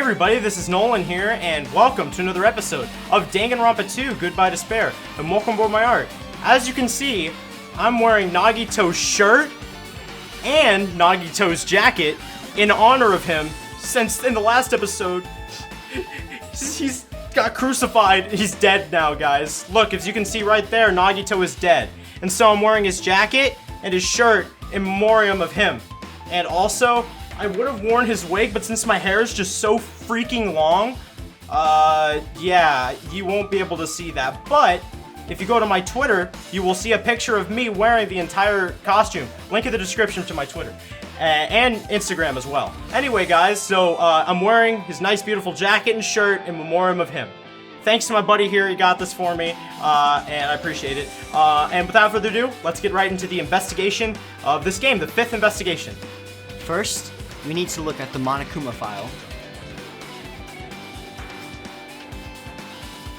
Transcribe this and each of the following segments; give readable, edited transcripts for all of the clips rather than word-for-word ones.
everybody, this is Nolan here, and welcome to another episode of Danganronpa 2, Goodbye Despair, and welcome aboard my art. As you can see, I'm wearing Nagito's shirt and Nagito's jacket in honor of him, since in the last episode, he's got crucified. He's dead now, guys. Look, as you can see right there, Nagito is dead. And so I'm wearing his jacket and his shirt in memoriam of him. And also, I would have worn his wig, but since my hair is just so freaking long, yeah, you won't be able to see that. But if you go to my Twitter, you will see a picture of me wearing the entire costume. Link in the description to my Twitter. And Instagram as well. Anyway, guys, so I'm wearing his nice, beautiful jacket and shirt in memoriam of him. Thanks to my buddy here, he got this for me, and I appreciate it. And without further ado, let's get right into the investigation of this game, the 5th investigation. First, we need to look at the Monokuma file.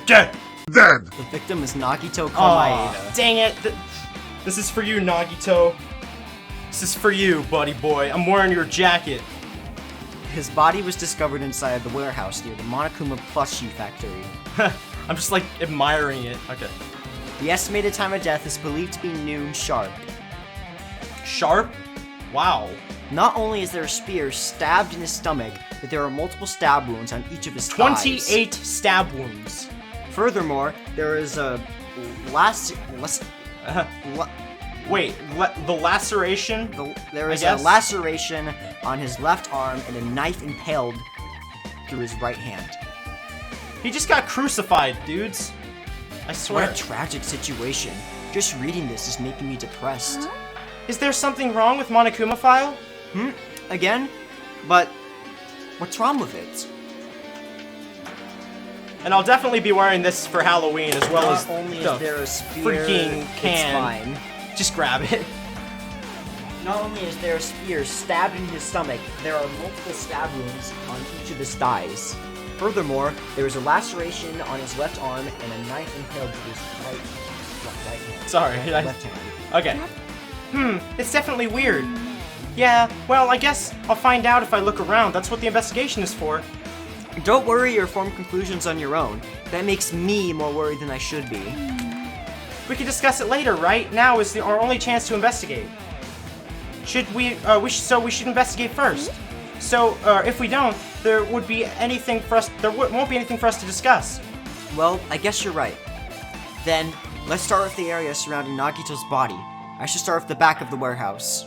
Dead! Dead! The victim is Nagito Komaeda. Aw, dang it! This is for you, Nagito. This is for you, buddy boy. I'm wearing your jacket. His body was discovered inside the warehouse near the Monokuma plushie factory. I'm just like admiring it. Okay. The estimated time of death is believed to be noon sharp. Sharp? Wow. Not only is there a spear stabbed in his stomach, but there are multiple stab wounds on each of his thighs. 28 stab wounds. Furthermore, there is a the laceration? there is a laceration on his left arm and a knife impaled through his right hand. He just got crucified, dudes. I swear. What a tragic situation. Just reading this is making me depressed. Is there something wrong with Monokuma file? Again? But what's wrong with it? And I'll definitely be wearing this for Halloween as well as Not only the is there a spear, freaking can. it's fine. Just grab it. Not only is there a spear stabbed in his stomach, there are multiple stab wounds on each of his thighs. Furthermore, there is a laceration on his left arm and a knife impaled to his right hand. Sorry. Left hand. Okay. It's definitely weird. Yeah, well, I guess I'll find out if I look around. That's what the investigation is for. Don't worry or form conclusions on your own. That makes me more worried than I should be. We can discuss it later, right? Now is our only chance to investigate. Should we, we should investigate first. So, if we don't, there won't be anything for us to discuss. Well, I guess you're right. Then, let's start with the area surrounding Nagito's body. I should start with the back of the warehouse.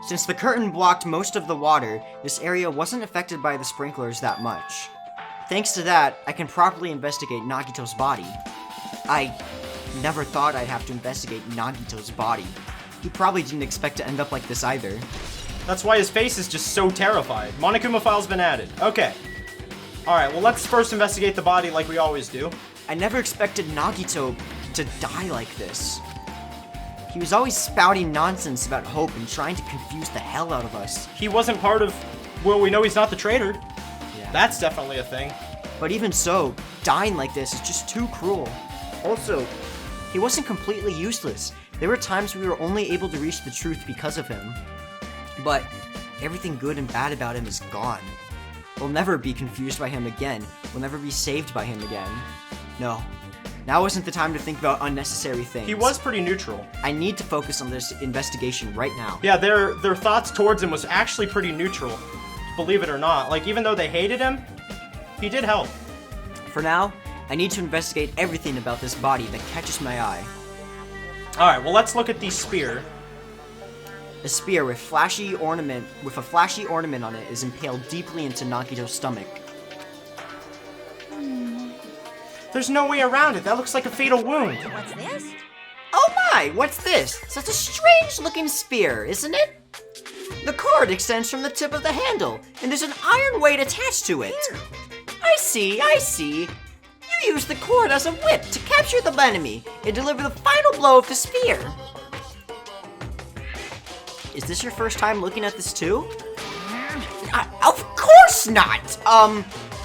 Since the curtain blocked most of the water, this area wasn't affected by the sprinklers that much. Thanks to that, I can properly investigate Nagito's body. I never thought I'd have to investigate Nagito's body. He probably didn't expect to end up like this either. That's why his face is just so terrified. Monokuma file's been added. Okay. Alright, well let's first investigate the body like we always do. I never expected Nagito to die like this. He was always spouting nonsense about hope and trying to confuse the hell out of us. He wasn't part of... Well, we know he's not the traitor. Yeah. That's definitely a thing. But even so, dying like this is just too cruel. Also, he wasn't completely useless. There were times we were only able to reach the truth because of him. But everything good and bad about him is gone. We'll never be confused by him again. We'll never be saved by him again. No. Now isn't the time to think about unnecessary things. He was pretty neutral. I need to focus on this investigation right now. Yeah, their thoughts towards him was actually pretty neutral. Believe it or not. Like, even though they hated him, he did help. For now, I need to investigate everything about this body that catches my eye. Alright, well let's look at the spear. A spear with a flashy ornament on it is impaled deeply into Nagito's stomach. There's no way around it. That looks like a fatal wound. What's this? Oh my, what's this? Such a strange looking spear, isn't it? The cord extends from the tip of the handle, and there's an iron weight attached to it. I see. You use the cord as a whip to capture the enemy and deliver the final blow of the spear. Is this your first time looking at this too? Of course not!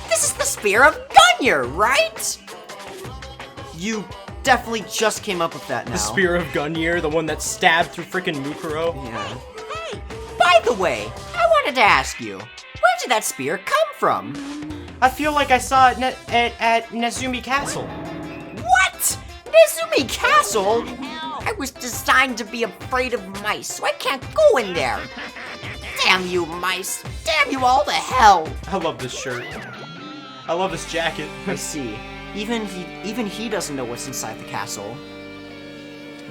This is the spear of Gunyer, right? You definitely just came up with that now. The spear of Gunyer, the one that stabbed through frickin' Mukuro. Yeah. Hey, by the way, I wanted to ask you, Where did that spear come from? I feel like I saw it at Nezumi Castle. What? Nezumi Castle? I was designed to be afraid of mice, so I can't go in there. Damn you, mice. Damn you all to hell. I love this shirt. I love this jacket. I see. Even he doesn't know what's inside the castle.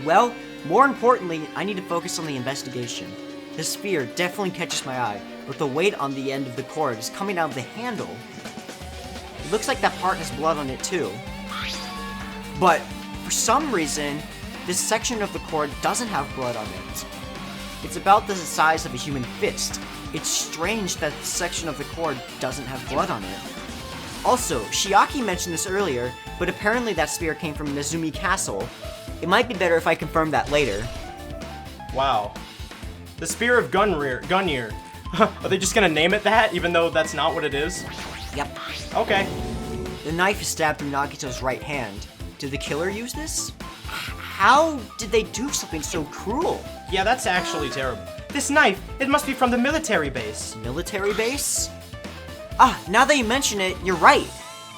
Well, more importantly, I need to focus on the investigation. The spear definitely catches my eye, but the weight on the end of the cord is coming out of the handle. It looks like that part has blood on it too. But, for some reason, this section of the cord doesn't have blood on it. It's about the size of a human fist. It's strange that this section of the cord doesn't have blood on it. Also, Shiaki mentioned this earlier, but apparently that spear came from Nezumi Castle. It might be better if I confirm that later. Wow. The Spear of Gungnir. Are they just gonna name it that, even though that's not what it is? Yep. Okay. The knife is stabbed through Nagito's right hand. Did the killer use this? How did they do something so cruel? Yeah, that's actually terrible. This knife, it must be from the military base. Military base? Ah, now that you mention it, you're right.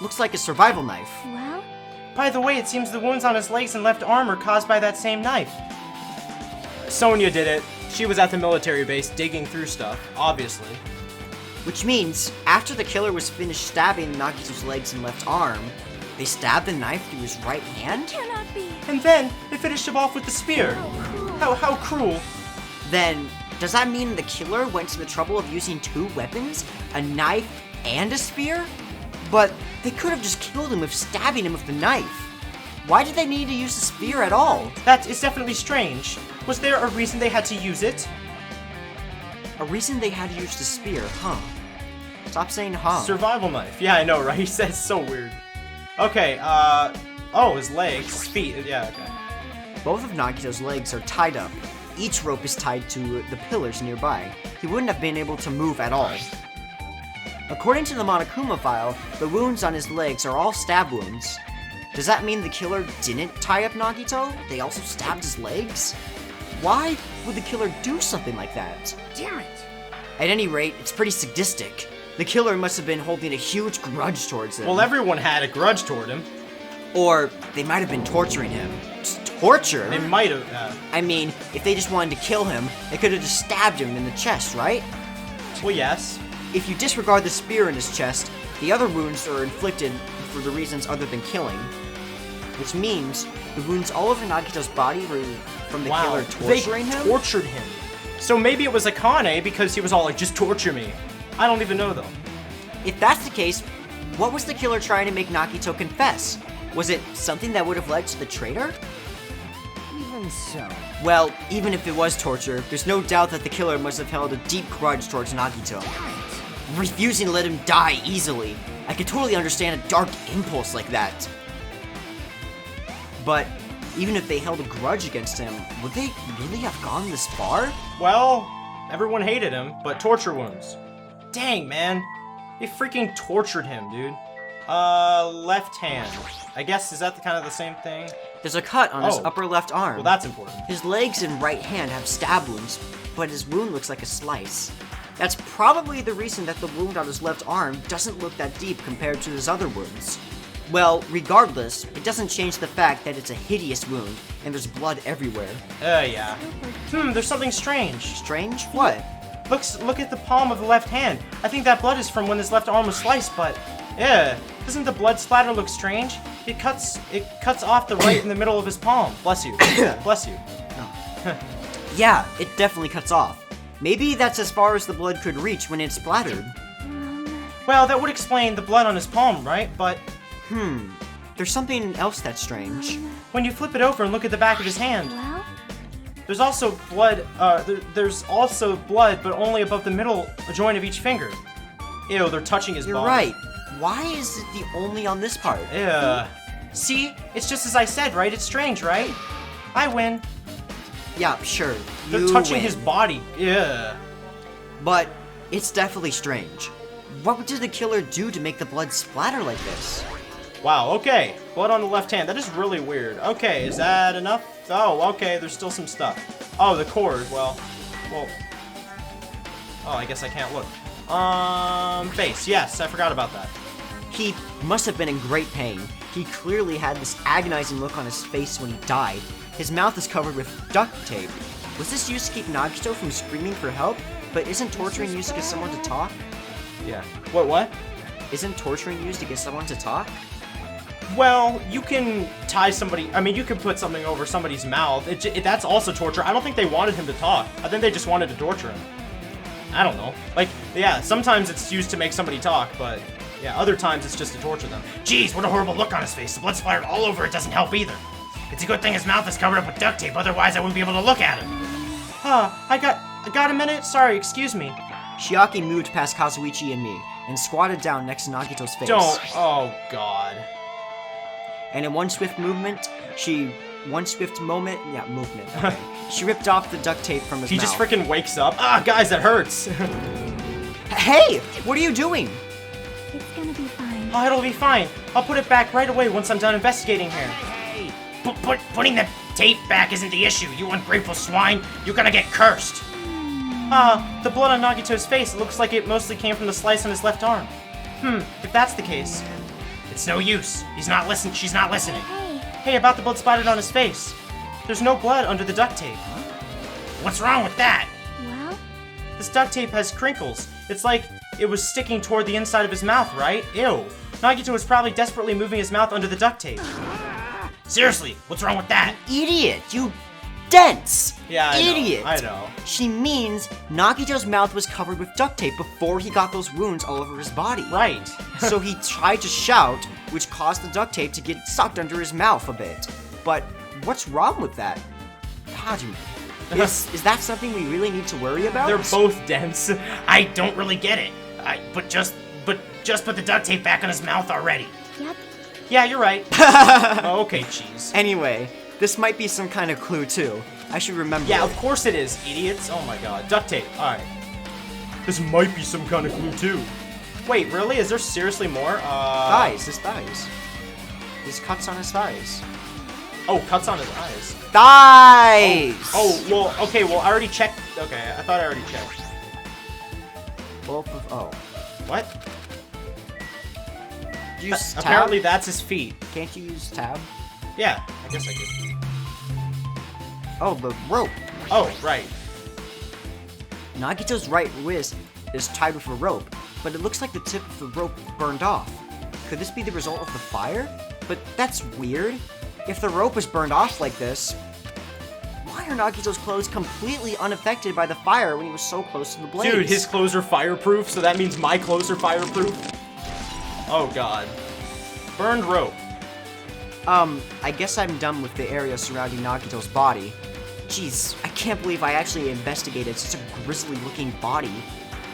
Looks like a survival knife. Well, By the way, it seems the wounds on his legs and left arm are caused by that same knife. Sonya did it. She was at the military base digging through stuff, obviously. Which means, after the killer was finished stabbing Nagito's legs and left arm, they stabbed the knife through his right hand? cannot be. And then, they finished him off with the spear. How cruel. Then, does that mean the killer went to the trouble of using two weapons? A knife and a spear? But they could have just killed him with stabbing him with the knife. Why did they need to use the spear at all? That is definitely strange. Was there a reason they had to use it? A reason they had to use the spear, huh? Stop saying huh. Survival knife. Yeah, I know, right? He said it's so weird. Okay, oh, his legs, his feet, yeah, okay. Both of Nagito's legs are tied up. Each rope is tied to the pillars nearby. He wouldn't have been able to move at all. According to the Monokuma file, the wounds on his legs are all stab wounds. Does that mean the killer didn't tie up Nagito? They also stabbed his legs? Why would the killer do something like that? Damn it. At any rate, it's pretty sadistic. The killer must have been holding a huge grudge towards him. Well, everyone had a grudge toward him. Or they might have been torturing him. Just torture? They might have, I mean, if they just wanted to kill him, they could have just stabbed him in the chest, right? well, yes. If you disregard the spear in his chest, the other wounds are inflicted for the reasons other than killing. Which means the wounds all over Nagito's body were from the killer torturing they him? tortured him. So maybe it was Akane because he was all like, just torture me. I don't even know though. If that's the case, what was the killer trying to make Nagito confess? Was it something that would have led to the traitor? Even so. Well, even if it was torture, there's no doubt that the killer must have held a deep grudge towards Nagito. Refusing to let him die easily. I could totally understand a dark impulse like that. But even if they held a grudge against him, would they really have gone this far? Well, everyone hated him, but torture wounds. Dang, man. They freaking tortured him, dude. Left hand. I guess, is that kind of the same thing? There's a cut on his Oh. upper left arm. Well, that's important. His legs and right hand have stab wounds, but his wound looks like a slice. That's probably the reason that the wound on his left arm doesn't look that deep compared to his other wounds. Well, regardless, it doesn't change the fact that it's a hideous wound, and there's blood everywhere. Yeah. There's something strange. Strange? What? Look at the palm of the left hand. I think that blood is from when his left arm was sliced, but yeah, doesn't the blood splatter look strange? It cuts off the right in the middle of his palm. Bless you. Bless you. Yeah, it definitely cuts off. Maybe that's as far as the blood could reach when it splattered. Well, that would explain the blood on his palm, right? But There's something else that's strange. when you flip it over and look at the back of his hand, Well, there's also blood. There's also blood, but only above the middle joint of each finger. Ew, they're touching his You're body. right. Why is it the only on this part? Yeah. See, it's just as I said, right? It's strange, right? I win. Yeah, sure. They're You touching win. his body. Yeah. But it's definitely strange. What did the killer do to make the blood splatter like this? Wow, okay. Blood on the left hand. That is really weird. Okay, is that enough? Oh, okay, there's still some stuff. Oh, the cord. Well. Oh, I guess I can't look. Face. Yes, I forgot about that. He must have been in great pain. He clearly had this agonizing look on his face when he died. His mouth is covered with duct tape. Was this used to keep Nagito from screaming for help? But isn't torturing used to get someone to talk? Yeah. What? Isn't torturing used to get someone to talk? Well, you can tie somebody... I mean, you can put something over somebody's mouth. That's also torture. I don't think they wanted him to talk. I think they just wanted to torture him. I don't know. Like, yeah, sometimes it's used to make somebody talk, but... yeah, other times it's just to torture them. Jeez, what a horrible look on his face. The blood splattered all over it doesn't help either. It's a good thing his mouth is covered up with duct tape, otherwise I wouldn't be able to look at him. I got a minute? Sorry, excuse me. Shiaki moved past Kazuichi and me, and squatted down next to Nagito's face. Oh god. And in one swift moment, okay. She ripped off the duct tape from his He mouth. just freaking wakes up. Ah, guys, that hurts. Hey, what are you doing? It's gonna be fine. Oh, it'll be fine. I'll put it back right away once I'm done investigating here. Hey, putting the tape back isn't the issue, you ungrateful swine. You're gonna get cursed. The blood on Nagito's face, it looks like it mostly came from the slice on his left arm. If that's the case. It's no use. She's not listening. Hey, Hey, about the blood splattered on his face. There's no blood under the duct tape. What's wrong with that? well, This duct tape has crinkles. It's like it was sticking toward the inside of his mouth, right? Ew. Nagito was probably desperately moving his mouth under the duct tape. Seriously, what's wrong with that? Idiot, you dense! Yeah, I Idiot! know. I know. She means Nagito's mouth was covered with duct tape before he got those wounds all over his body. Right. So he tried to shout, which caused the duct tape to get sucked under his mouth a bit. But what's wrong with that? Hajime, is that something we really need to worry about? They're both dense. I don't really get it. But just put the duct tape back on his mouth already. yep. Yeah, you're right. Oh, okay, cheese. Anyway, this might be some kind of clue too. I should remember. Yeah, it. of course it is, idiots. Oh my god. Duct tape. Alright. This might be some kind of clue too. Wait, really? Is there seriously more? His thighs. His cuts on his thighs. Oh, cuts on his eyes. Thighs! Oh, well, okay, well, I already checked. Okay, I thought I already checked. Both of, oh. What? Use tab? Apparently that's his feet. Can't you use tab? Yeah, I guess I could. Oh, the rope. Oh, right. Nagito's right wrist is tied with a rope, but it looks like the tip of the rope burned off. Could this be the result of the fire? But that's weird. If the rope was burned off like this, why are Nagito's clothes completely unaffected by the fire when he was so close to the blaze? Dude, his clothes are fireproof, so that means my clothes are fireproof? Oh god. Burned rope. I guess I'm done with the area surrounding Nagito's body. Jeez, I can't believe I actually investigated such a grisly-looking body.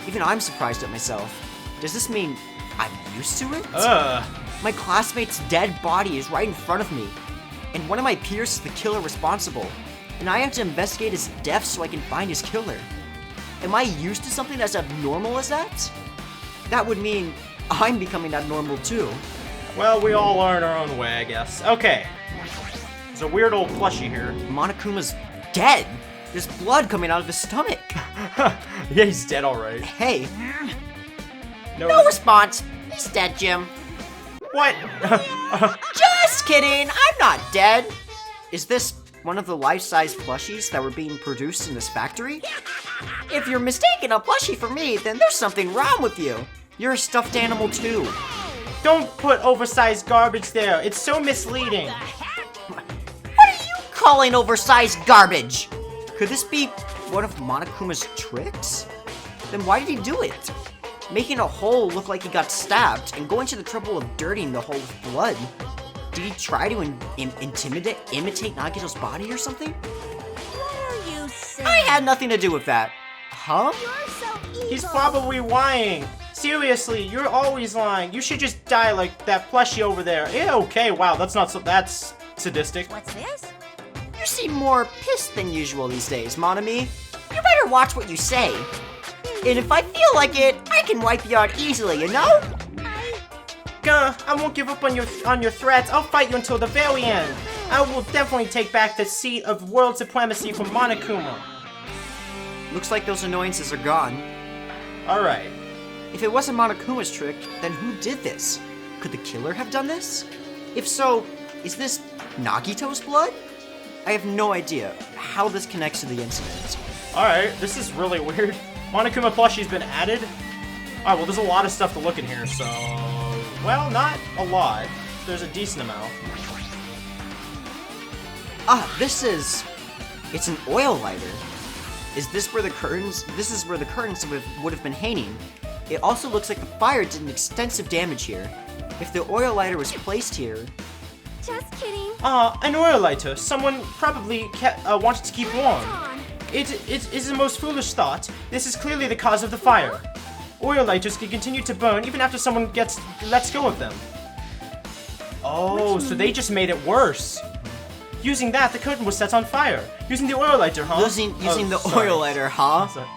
Even I'm surprised at myself. Does this mean I'm used to it? My classmate's dead body is right in front of me, and one of my peers is the killer responsible, and I have to investigate his death so I can find his killer. Am I used to something as abnormal as that? That would mean I'm becoming abnormal too. Well, we all are in our own way, I guess. Okay. There's a weird old plushie here. Monokuma's dead. There's blood coming out of his stomach. Yeah, he's dead alright. Hey, No response. He's dead, Jim. What? Just kidding. I'm not dead. Is this one of the life-size plushies that were being produced in this factory? If you're mistaking a plushie for me, then there's something wrong with you. You're a stuffed animal too. Don't put oversized garbage there. It's so misleading. What are you calling oversized garbage? Could this be one of Monokuma's tricks? Then why did he do it? Making a hole look like he got stabbed and going to the trouble of dirtying the hole with blood. Did he try to imitate Nagito's body or something? What are you saying? I had nothing to do with that. Huh? You're so evil. He's probably lying. Seriously, you're always lying. You should just die like that plushie over there. Yeah, okay, wow, that's sadistic. What's this? You seem more pissed than usual these days, Monami. You better watch what you say. And if I feel like it, I can wipe you out easily, you know? I won't give up on your threats. I'll fight you until the very end. I will definitely take back the seat of world supremacy from Monokuma. Looks like those annoyances are gone. Alright. If it wasn't Monokuma's trick, then who did this? Could the killer have done this? If so, is this Nagito's blood? I have no idea how this connects to the incident. Alright, this is really weird. Monokuma plushie's been added. Alright, well, there's a lot of stuff to look in here, so... Well, not a lot. There's a decent amount. Ah, it's an oil lighter. Is this where the curtains... This is where the curtains would have been hanging. It also looks like the fire did an extensive damage here. If the oil lighter was placed here... Just kidding. An oil lighter. Someone probably wanted to keep warm. On. It is the most foolish thought. This is clearly the cause of the fire. Oil lighters can continue to burn even after someone lets go of them. Oh, so they just made it worse. Using that, the curtain was set on fire. Using the oil lighter, huh? Using the sorry. oil lighter, huh? Sorry.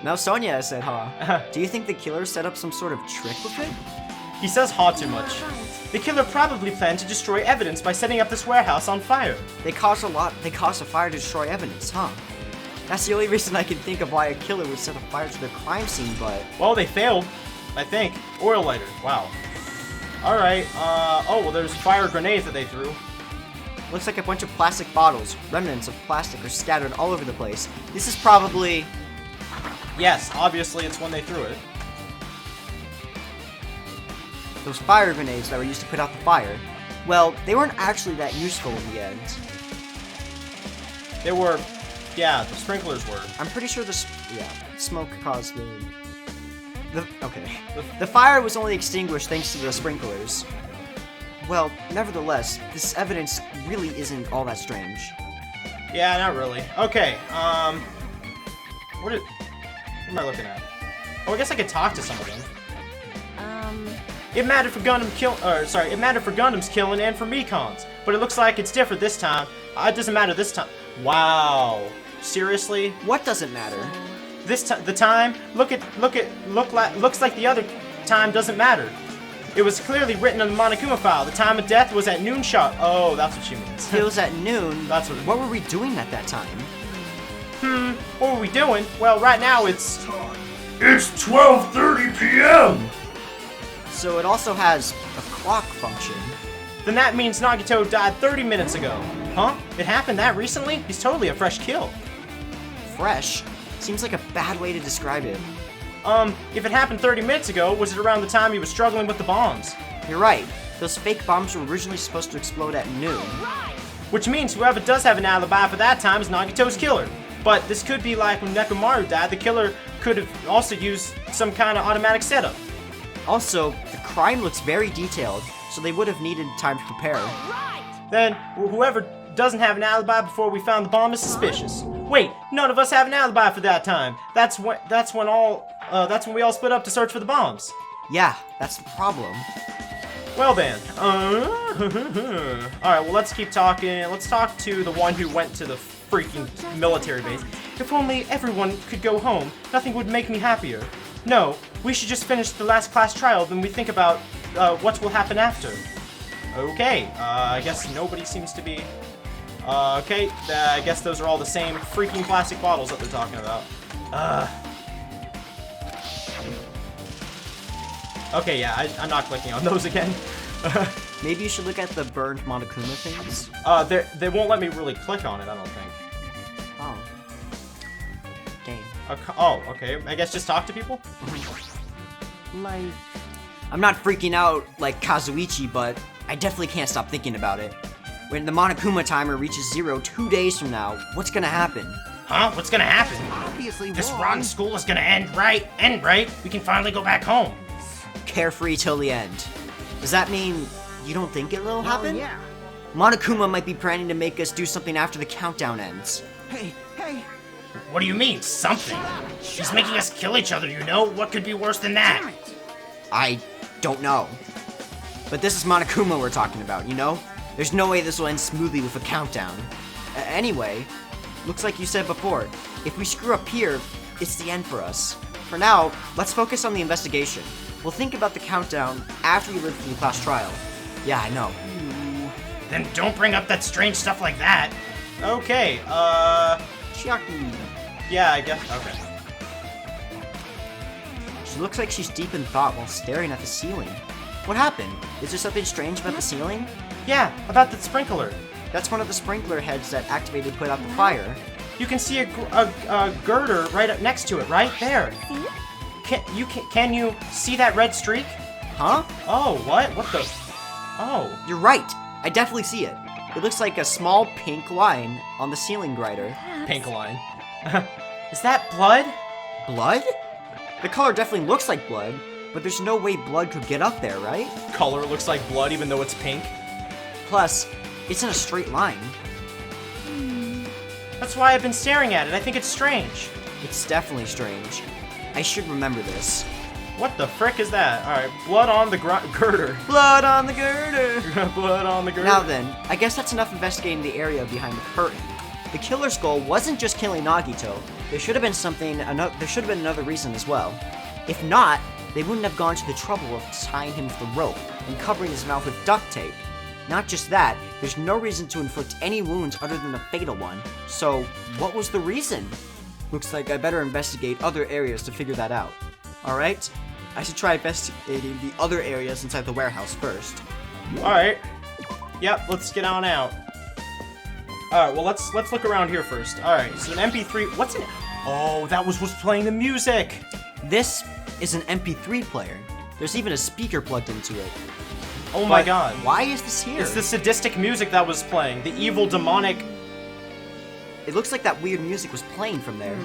Now Sonia said, huh? Do you think the killer set up some sort of trick with it? He says ha too much. The killer probably planned to destroy evidence by setting up this warehouse on fire. They caused a fire to destroy evidence, huh? That's the only reason I can think of why a killer would set a fire to their crime scene, but... Well, they failed, I think. Oil lighter, wow. Alright, oh, well, there's fire grenades that they threw. Looks like a bunch of plastic bottles. Remnants of plastic are scattered all over the place. This is probably... Yes, obviously it's when they threw it. those fire grenades that were used to put out the fire. Well, they weren't actually that useful in the end. They were... Yeah, the sprinklers were. I'm pretty sure smoke caused the fire was only extinguished thanks to the sprinklers. Well, nevertheless, this evidence really isn't all that strange. Yeah, not really. Okay, what am I looking at? Oh, I guess I could talk to some of them. It mattered for it mattered for Gundam's killing and for Mikon's, but it looks like it's different this time. It doesn't matter this time. Wow. Seriously? What doesn't matter? The time? Looks like the other time doesn't matter. It was clearly written on the Monokuma file. The time of death was at noon sharp. Oh, that's what she means. It was at noon? That's what it What were we doing at that time? What were we doing? Well, right now it's 12:30 p.m. So it also has a clock function. Then that means Nagito died 30 minutes ago. Huh? It happened that recently? He's totally a fresh kill. Fresh? Seems like a bad way to describe it. If it happened 30 minutes ago, was it around the time he was struggling with the bombs? You're right. Those fake bombs were originally supposed to explode at noon. Which means whoever does have an alibi for that time is Nagito's killer. But this could be like when Nekomaru died, the killer could have also used some kind of automatic setup. Also, the crime looks very detailed, so they would have needed time to prepare. Then, whoever doesn't have an alibi before we found the bomb is suspicious. Wait, none of us have an alibi for that time. That's when we all split up to search for the bombs. Yeah, that's the problem. Well then, alright, well let's keep talking. Let's talk to the one who went to the freaking military base. If only everyone could go home, nothing would make me happier. No, we should just finish the last class trial, then we think about what will happen after. Okay, I guess nobody seems to be... okay, I guess those are all the same freaking plastic bottles that they're talking about. Okay, yeah, I'm not clicking on those again. Maybe you should look at the burned Monokuma things. They won't let me really click on it, I don't think. Oh. Dang. Oh, okay. I guess just talk to people? Like, I'm not freaking out like Kazuichi, but I definitely can't stop thinking about it. When the Monokuma timer reaches 0 2 days from now, what's gonna happen? Huh? What's gonna happen? obviously This wrong. rotten school is gonna end right. We can finally go back home. Carefree till the end. Does that mean you don't think it'll Oh, happen? yeah. Monokuma might be planning to make us do something after the countdown ends. Hey, What do you mean, something? He's making us kill each other, you know? What could be worse than that? damn it. I don't know. But this is Monokuma we're talking about, you know? There's no way this will end smoothly with a countdown. Anyway, looks like you said before, if we screw up here, it's the end for us. For now, let's focus on the investigation. We'll think about the countdown after we live through the class trial. Yeah, I know. Then don't bring up that strange stuff like that. Okay, Chiaki. yeah, I guess, okay. She looks like she's deep in thought while staring at the ceiling. What happened? Is there something strange about the ceiling? Yeah, about the sprinkler. That's one of the sprinkler heads that activated to put out the fire. You can see a girder right up next to it, right there. See? Can you see that red streak? Huh? Oh, what? What the? Oh. You're right. I definitely see it. It looks like a small pink line on the ceiling grider. Pink line. Is that blood? Blood? The color definitely looks like blood, but there's no way blood could get up there, right? Color looks like blood even though it's pink. Plus, it's in a straight line. That's why I've been staring at it. I think it's strange. It's definitely strange. I should remember this. What the frick is that? Alright, blood on the girder. Blood on the girder! Blood on the girder. Now then, I guess that's enough investigating the area behind the curtain. The killer's goal wasn't just killing Nagito. There should have been another reason as well. If not, they wouldn't have gone to the trouble of tying him with a rope and covering his mouth with duct tape. Not just that, there's no reason to inflict any wounds other than the fatal one. So, what was the reason? Looks like I better investigate other areas to figure that out. Alright? I should try investigating the other areas inside the warehouse first. Alright. Yep, let's get on out. Alright, well let's look around here first. Alright, so an MP3 what's it? Oh, that was what's playing the music! This is an MP3 player. There's even a speaker plugged into it. Oh my But god. why is this here? It's the sadistic music that was playing. The evil demonic. It looks like that weird music was playing from there.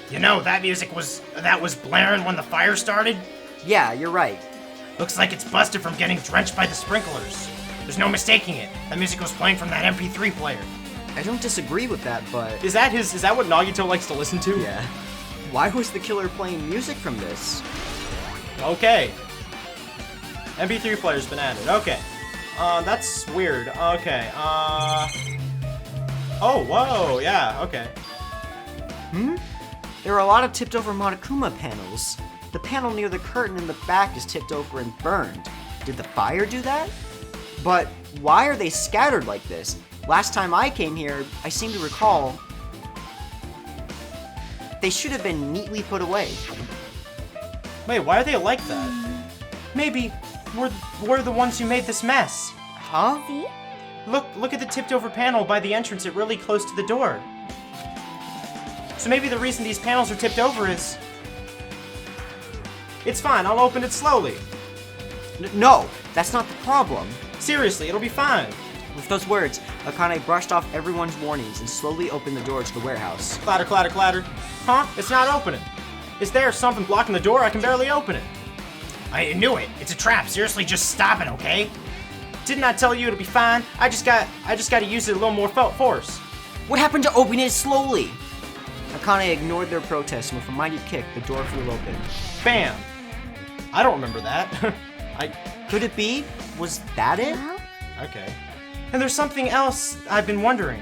You know, that music was blaring when the fire started. Yeah, you're right. Looks like it's busted from getting drenched by the sprinklers. There's no mistaking it. That music was playing from that MP3 player. I don't disagree with that, but... Is that what Nagito likes to listen to? Yeah. Why was the killer playing music from this? Okay. MP3 player's been added. Okay. That's weird. Okay. Oh, whoa, yeah, okay. There are a lot of tipped over Monokuma panels. The panel near the curtain in the back is tipped over and burned. Did the fire do that? But why are they scattered like this? Last time I came here, I seem to recall they should have been neatly put away. Wait, why are they like that? Maybe we're the ones who made this mess. Huh? See? Look at the tipped over panel by the entrance, it really close to the door. So maybe the reason these panels are tipped over is... It's fine, I'll open it slowly. No, that's not the problem. Seriously, it'll be fine. With those words, Akane brushed off everyone's warnings and slowly opened the door to the warehouse. Clatter, clatter, clatter. Huh? It's not opening. Is there something blocking the door? I can barely open it. I knew it. It's a trap. Seriously, just stop it, okay? Didn't I tell you it'll be fine? I just got to use it a little more force. What happened to opening it slowly? Akane ignored their protest and with a mighty kick, the door flew open. Bam. I don't remember that. Could it be? Was that it? Well, Okay. And there's something else I've been wondering.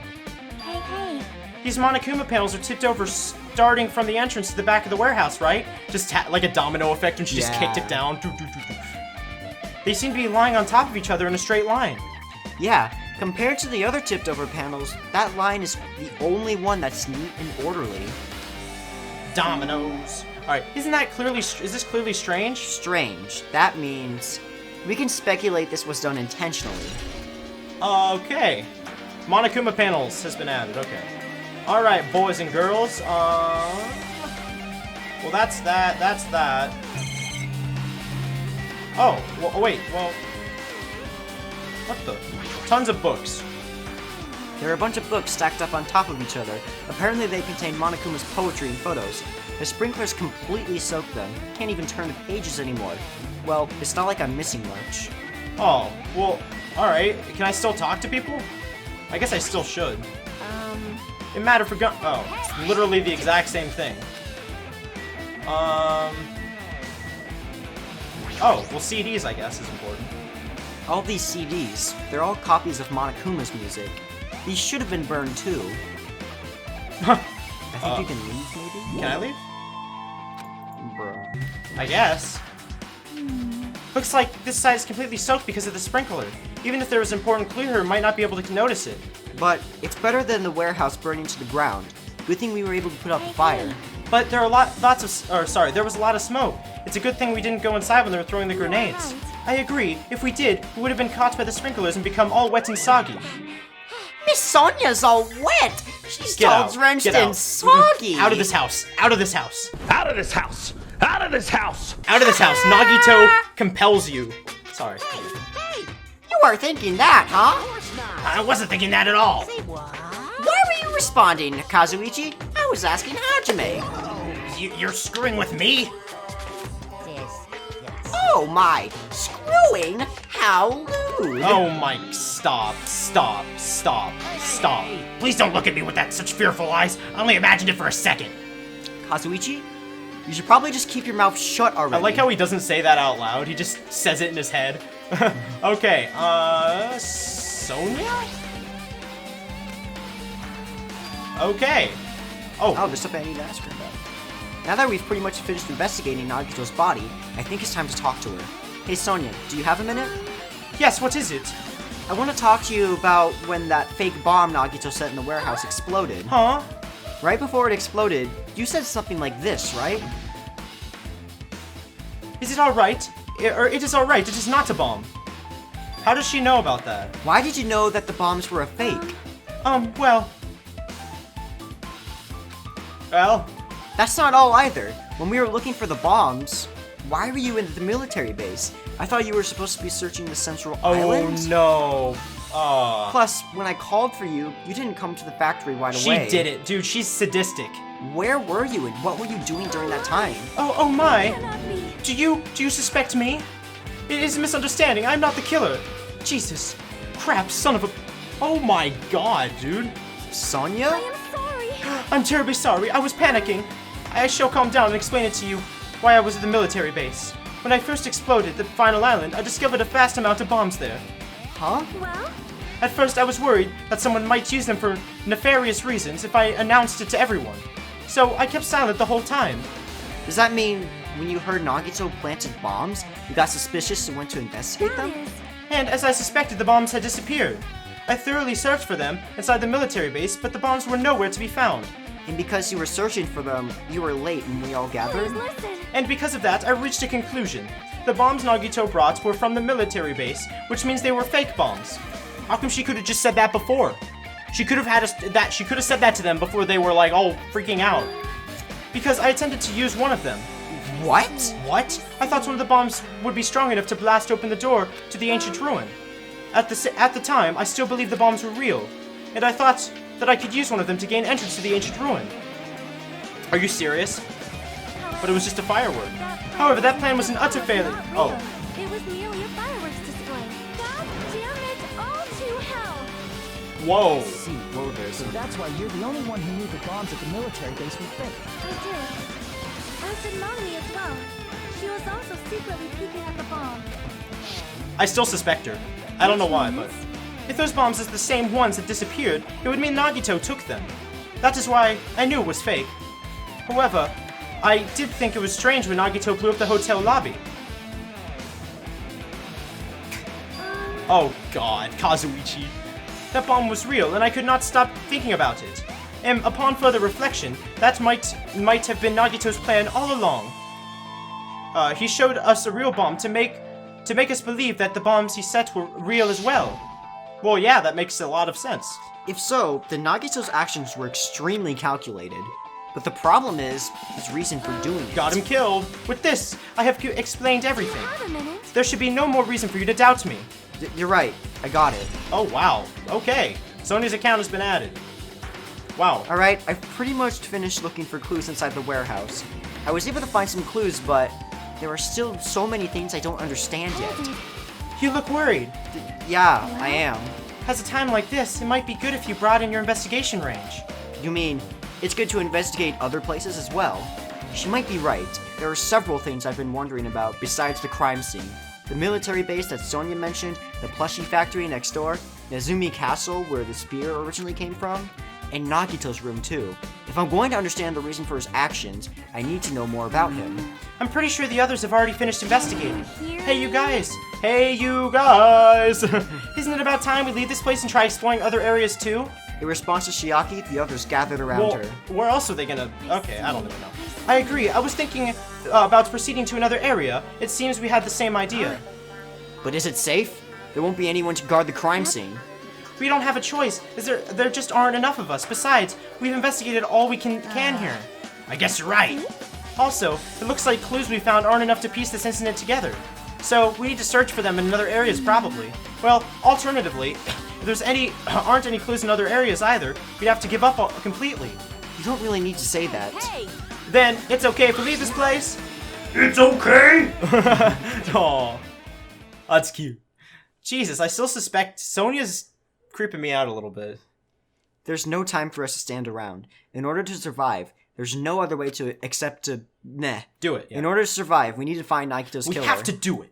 hey. These Monokuma panels are tipped over starting from the entrance to the back of the warehouse, right? Just like a domino effect and she just kicked it down. They seem to be lying on top of each other in a straight line. Yeah, compared to the other tipped over panels, that line is the only one that's neat and orderly. Dominoes. Alright, is this clearly strange? Strange. That means we can speculate this was done intentionally. Okay. Monokuma panels has been added, okay. Alright, boys and girls, well that's that. Oh, well, wait, well... What the? Tons of books. There are a bunch of books stacked up on top of each other. Apparently they contain Monokuma's poetry and photos. The sprinklers completely soaked them. Can't even turn the pages anymore. Well, it's not like I'm missing much. Oh, well, alright. Can I still talk to people? I guess I still should. It mattered for oh, it's literally the exact same thing. Oh, well CDs I guess is important. All these CDs, they're all copies of Monokuma's music. These should have been burned too. I think you can leave, maybe? Can I leave? Bruh. I guess. Looks like this side is completely soaked because of the sprinkler. Even if there was important clue here, might not be able to notice it. But it's better than the warehouse burning to the ground. Good thing we were able to put out the fire. But there was a lot of smoke. It's a good thing we didn't go inside when they were throwing the grenades. I agree. If we did, we would have been caught by the sprinklers and become all wet and soggy. Miss Sonia's all wet. She's Get all out. drenched Get and out. soggy. Out of this house. Out of this house. Out of this house! Out of this house! Out of this house. Nagito compels you. Sorry. You are thinking that, huh? I wasn't thinking that at all. Why were you responding, Kazuichi? I was asking Hajime. You're screwing with me? Oh my, screwing? How rude. Oh my, stop. Please don't look at me with that such fearful eyes. I only imagined it for a second. Kazuichi, you should probably just keep your mouth shut already. I like how he doesn't say that out loud. He just says it in his head. Okay, Sonia? Okay. Oh, there's something I need to ask her about. Now that we've pretty much finished investigating Nagito's body, I think it's time to talk to her. Hey Sonia, do you have a minute? Yes, what is it? I want to talk to you about when that fake bomb Nagito set in the warehouse exploded. Huh? Right before it exploded, you said something like this, right? Is it alright? It is alright, it is not a bomb. How does she know about that? Why did you know that the bombs were a fake? Well... Well... That's not all either. When we were looking for the bombs, why were you in the military base? I thought you were supposed to be searching the Central Island. Oh no. Plus, when I called for you, you didn't come to the factory right away. She did it. Dude, she's sadistic. Where were you and what were you doing during that time? Oh my. Cannot be. Do you suspect me? It is a misunderstanding. I'm not the killer. Jesus. Crap, son of a... Oh my god, dude. Sonia? I am sorry. I'm terribly sorry. I was panicking. I shall calm down and explain it to you why I was at the military base. When I first exploded the final island, I discovered a vast amount of bombs there. Huh? Well, At first, I was worried that someone might use them for nefarious reasons if I announced it to everyone. So I kept silent the whole time. Does that mean when you heard Nagito planted bombs, you got suspicious and went to investigate that them? is. And as I suspected, the bombs had disappeared. I thoroughly searched for them inside the military base, but the bombs were nowhere to be found. And because you were searching for them, you were late and we all gathered? Please listen. And because of that, I reached a conclusion. The bombs Nagito brought were from the military base, which means they were fake bombs. How come she could have just said that before? She could have said that to them before they were like all freaking out. Because I intended to use one of them. What? What? I thought one of the bombs would be strong enough to blast open the door to the ancient ruin. At the time, I still believed the bombs were real, and I thought that I could use one of them to gain entrance to the ancient ruin. Are you serious? But it was just a firework. However, that plan was an utter failure. Oh. It was merely a fireworks display. God damn it! All to hell! Whoa. See, whoa there. So that's why you're the only one who knew the bombs at the military base were fake. I did. As did Mommy as well. She was also secretly peeking at the bomb. I still suspect her. I don't know why, but... If those bombs are the same ones that disappeared, it would mean Nagito took them. That is why I knew it was fake. However, I did think it was strange when Nagito blew up the hotel lobby. Oh god, Kazuichi. That bomb was real, and I could not stop thinking about it. And upon further reflection, that might have been Nagito's plan all along. He showed us a real bomb to make us believe that the bombs he set were real as well. Well, yeah, that makes a lot of sense. If so, then Nagito's actions were extremely calculated. But the problem is his reason for doing it. Got him killed. With this, I have explained everything. Wait a minute. There should be no more reason for you to doubt me. You're right. I got it. Oh, wow. Okay. Sony's account has been added. Wow. Alright, I've pretty much finished looking for clues inside the warehouse. I was able to find some clues, but there are still so many things I don't understand yet. You look worried. Yeah, I am. At a time like this, it might be good if you broaden your investigation range. You mean, it's good to investigate other places as well? She might be right. There are several things I've been wondering about besides the crime scene. The military base that Sonia mentioned, the plushie factory next door, Nezumi Castle where the spear originally came from, and Nagito's room too. If I'm going to understand the reason for his actions, I need to know more about him. I'm pretty sure the others have already finished investigating. Hey, you guys! Hey, you guys! Isn't it about time we leave this place and try exploring other areas too? In response to Shiaki, the others gathered around Well, her. where else are they gonna... Okay, I don't even know. I agree. I was thinking about proceeding to another area. It seems we had the same idea. But is it safe? There won't be anyone to guard the crime scene. We don't have a choice. There just aren't enough of us. Besides, we've investigated all we can here. I guess you're right. Also, it looks like clues we found aren't enough to piece this incident together. So, we need to search for them in other areas, probably. Well, alternatively, if there's aren't any clues in other areas either, we'd have to give up completely. You don't really need to say that. Then, it's okay if we leave this place? It's okay! Aw. That's cute. Jesus, I still suspect Sonia's creeping me out a little bit. There's no time for us to stand around. In order to survive, there's no other way to except to Do it. Yeah. In order to survive, we need to find Nagito's killer. We have to do it.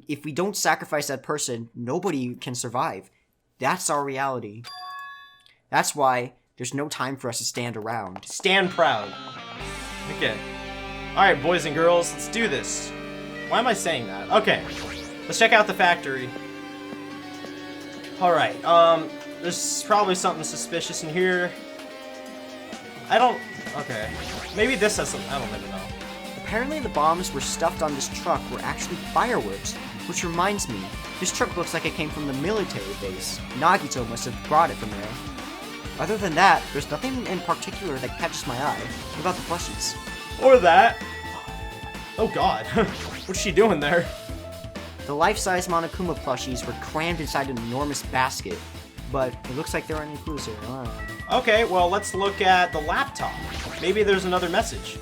If we don't sacrifice that person, nobody can survive. That's our reality. That's why there's no time for us to stand around. Stand proud. Okay. Alright, boys and girls, let's do this. Why am I saying that? Okay. Let's check out the factory. Alright, there's probably something suspicious in here. Okay. Maybe this has something, I don't even know. Apparently the bombs were stuffed on this truck were actually fireworks, which reminds me, this truck looks like it came from the military base. Nagito must have brought it from there. Other than that, there's nothing in particular that catches my eye. What about the plushies? Or that. Oh god. What's she doing there? The life-size Monokuma plushies were crammed inside an enormous basket, but it looks like there aren't any clues here. Okay, well, let's look at the laptop. Maybe there's another message.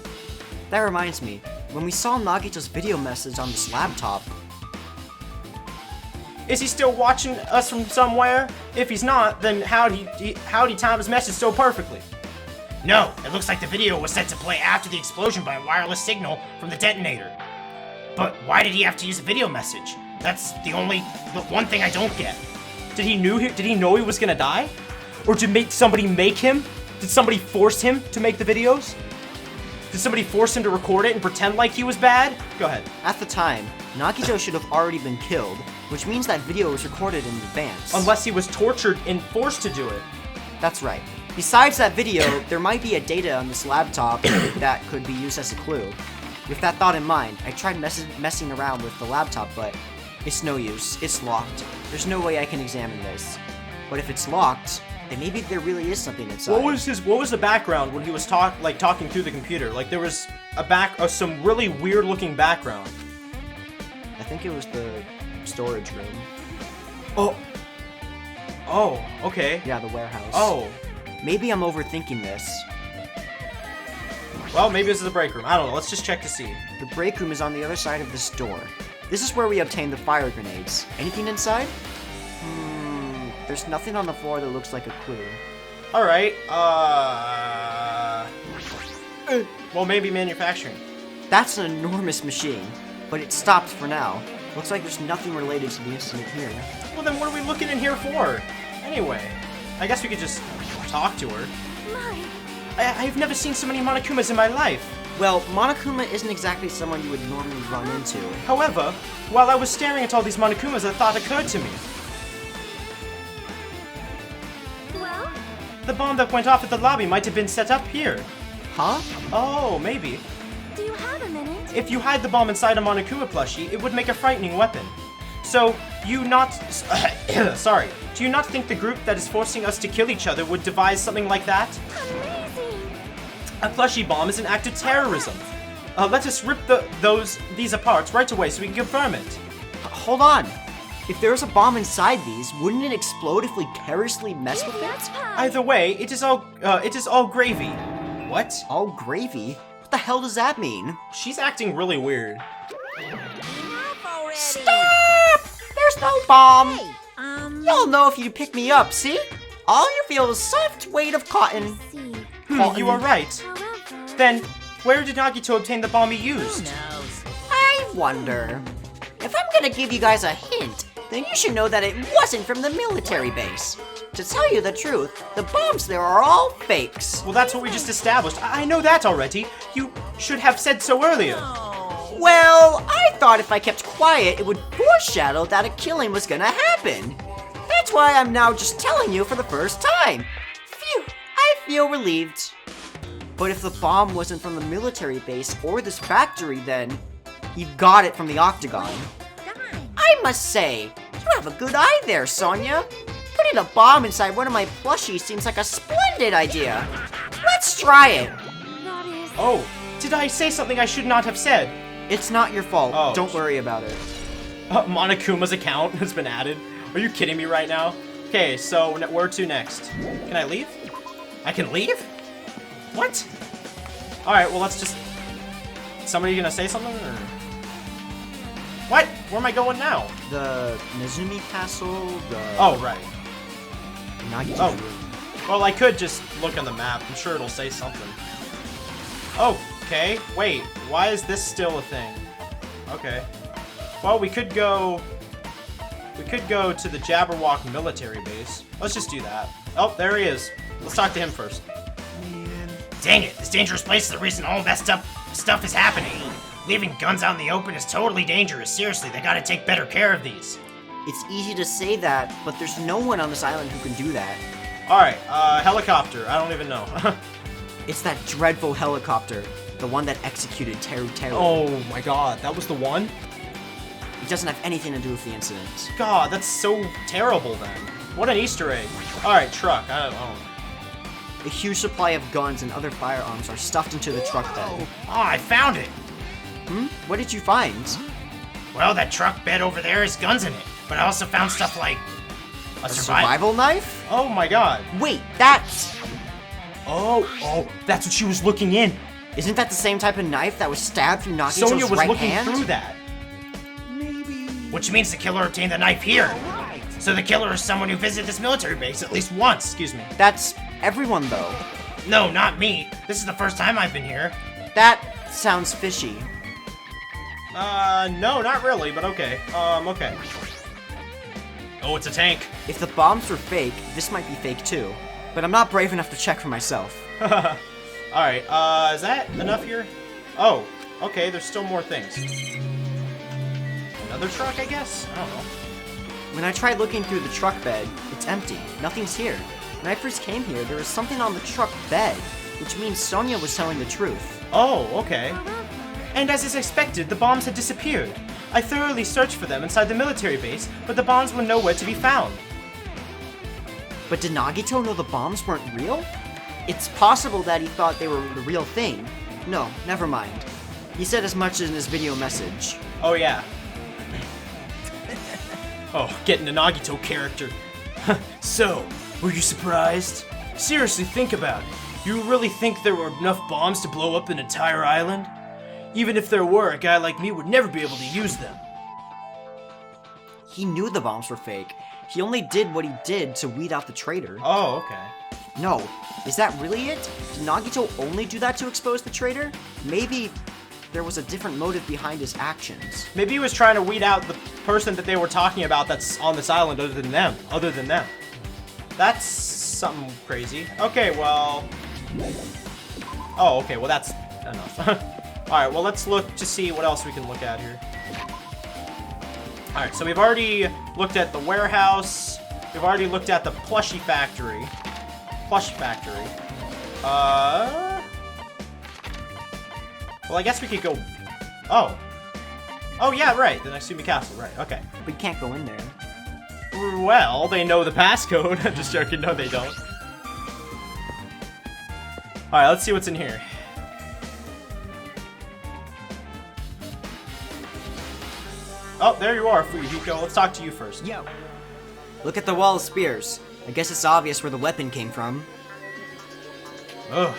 That reminds me, when we saw Nagito's video message on this laptop... Is he still watching us from somewhere? If he's not, then how'd he time his message so perfectly? No, it looks like the video was set to play after the explosion by a wireless signal from the detonator. But why did he have to use a video message? That's the one thing I don't get. Did he know he was gonna die? Or did somebody make him? Did somebody force him to make the videos? Did somebody force him to record it and pretend like he was bad? Go ahead. At the time, Nagito should have already been killed, which means that video was recorded in advance. Unless he was tortured and forced to do it. That's right. Besides that video, there might be a data on this laptop that could be used as a clue. With that thought in mind, I tried messing around with the laptop, but it's no use. It's locked. There's no way I can examine this. But if it's locked, then maybe there really is something inside. What was the background when he was talking through the computer? Like there was some really weird looking background. I think it was the storage room. Oh, okay. Yeah, the warehouse. Oh. Maybe I'm overthinking this. Well, maybe this is the break room. I don't know. Let's just check to see. The break room is on the other side of this door. This is where we obtain the fire grenades. Anything inside? There's nothing on the floor that looks like a clue. Alright, well, maybe manufacturing. That's an enormous machine, but it stopped for now. Looks like there's nothing related to the incident here. Well, then what are we looking in here for? Anyway, I guess we could just talk to her. My, I've never seen so many Monokumas in my life. Well, Monokuma isn't exactly someone you would normally run into. However, while I was staring at all these Monokumas, a thought occurred to me. well, The bomb that went off at the lobby might have been set up here. Huh? Oh, maybe. do you have a minute? If you hide the bomb inside a Monokuma plushie, it would make a frightening weapon. So, do you not think the group that is forcing us to kill each other would devise something like that? Amazing! A plushie bomb is an act of terrorism. Let us rip these apart right away so we can confirm it. Hold on. If there's a bomb inside these, wouldn't it explode if we carelessly mess with That's it? pie. Either way, it is all gravy. What? All gravy? What the hell does that mean? She's acting really weird. Stop! There's no bomb! Hey, You'll know if you pick me up, see? All you feel is soft weight of cotton. see. You are right. However, Then, where did Nagito obtain the bomb he used? I wonder. If I'm gonna give you guys a hint, then you should know that it wasn't from the military base. To tell you the truth, the bombs there are all fakes. Well, that's what we just established. I know that already. You should have said so earlier. Well, I thought if I kept quiet, it would foreshadow that a killing was gonna happen. That's why I'm now just telling you for the first time. Phew, I feel relieved. But if the bomb wasn't from the military base or this factory, then you got it from the Octagon. I must say, you have a good eye there, Sonia. Putting a bomb inside one of my plushies seems like a splendid idea. Let's try it. That is... Oh, did I say something I should not have said? It's not your fault. Oh. Don't worry about it. Monokuma's account has been added. Are you kidding me right now? Okay, so where to next? Can I leave? I can leave? What? Alright, well, let's just... Somebody gonna say something, or...? What? Where am I going now? The Mizumi Castle, the... Oh, right. Nagito's Oh. room. Well, I could just look on the map. I'm sure it'll say something. Oh, okay. Wait, why is this still a thing? Okay. Well, we could go... We could go to the Jabberwock military base. Let's just do that. Oh, there he is. Let's talk to him first. Dang it, this dangerous place is the reason all that stuff is happening. Leaving guns out in the open is totally dangerous. Seriously, they gotta take better care of these. It's easy to say that, but there's no one on this island who can do that. Alright, helicopter. I don't even know. It's that dreadful helicopter, the one that executed Teru Teru. Oh my god, that was the one? It doesn't have anything to do with the incident. God, that's so terrible then. What an Easter egg. Alright, truck. I don't know. A huge supply of guns and other firearms are stuffed into the truck bed. Oh, I found it. What did you find? Well, that truck bed over there has guns in it. But I also found stuff like a A survival knife? Oh my god. Wait, that's... Oh, that's what she was looking in. Isn't that the same type of knife that was stabbed through Nagito's Sonya was right looking hand? through that. Which means the killer obtained the knife here. So the killer is someone who visited this military base at least once. Excuse me. That's everyone, though. No, not me. This is the first time I've been here. That sounds fishy. No, not really, but okay. Okay. Oh, it's a tank. If the bombs were fake, this might be fake too. But I'm not brave enough to check for myself. Alright, is that enough here? Oh, okay, there's still more things. Another truck, I guess? I don't know. When I tried looking through the truck bed, it's empty. Nothing's here. When I first came here, there was something on the truck bed, which means Sonya was telling the truth. Oh, okay. And as is expected, the bombs had disappeared. I thoroughly searched for them inside the military base, but the bombs were nowhere to be found. But did Nagito know the bombs weren't real? It's possible that he thought they were the real thing. No, never mind. He said as much in his video message. Oh, yeah. Oh, getting the Nagito character. So, were you surprised? Seriously, think about it. You really think there were enough bombs to blow up an entire island? Even if there were, a guy like me would never be able to use them. He knew the bombs were fake. He only did what he did to weed out the traitor. Oh, okay. No, is that really it? Did Nagito only do that to expose the traitor? Maybe there was a different motive behind his actions. Maybe he was trying to weed out the person that they were talking about that's on this island other than them. That's something crazy. Okay, well... Oh, okay, well that's enough. Alright, well let's look to see what else we can look at here. Alright, so we've already looked at the warehouse. We've already looked at the plushie factory. Well, I guess we could go... Oh. Oh, yeah, right. The Natsumi Castle. Right, okay. We can't go in there. Well, they know the passcode. I'm just joking. No, they don't. Alright, let's see what's in here. Oh, there you are, Fuyuhiko. Let's talk to you first. Yo, Look at the wall of spears. I guess it's obvious where the weapon came from. Ugh.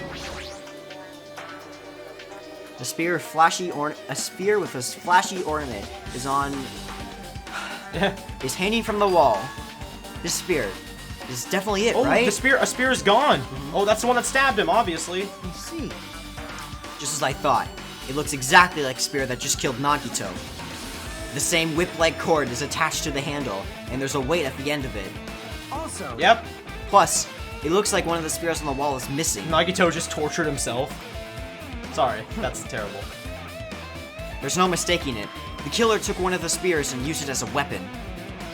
A spear with a flashy ornament is hanging from the wall. This spear is definitely it, Oh, right? a spear is gone. Oh, that's the one that stabbed him, obviously. I see. Just as I thought. It looks exactly like a spear that just killed Nagito. The same whip-like cord is attached to the handle, and there's a weight at the end of it. also, Yep. Plus, it looks like one of the spears on the wall is missing. Nagito just tortured himself. Sorry, that's terrible. There's no mistaking it. The killer took one of the spears and used it as a weapon.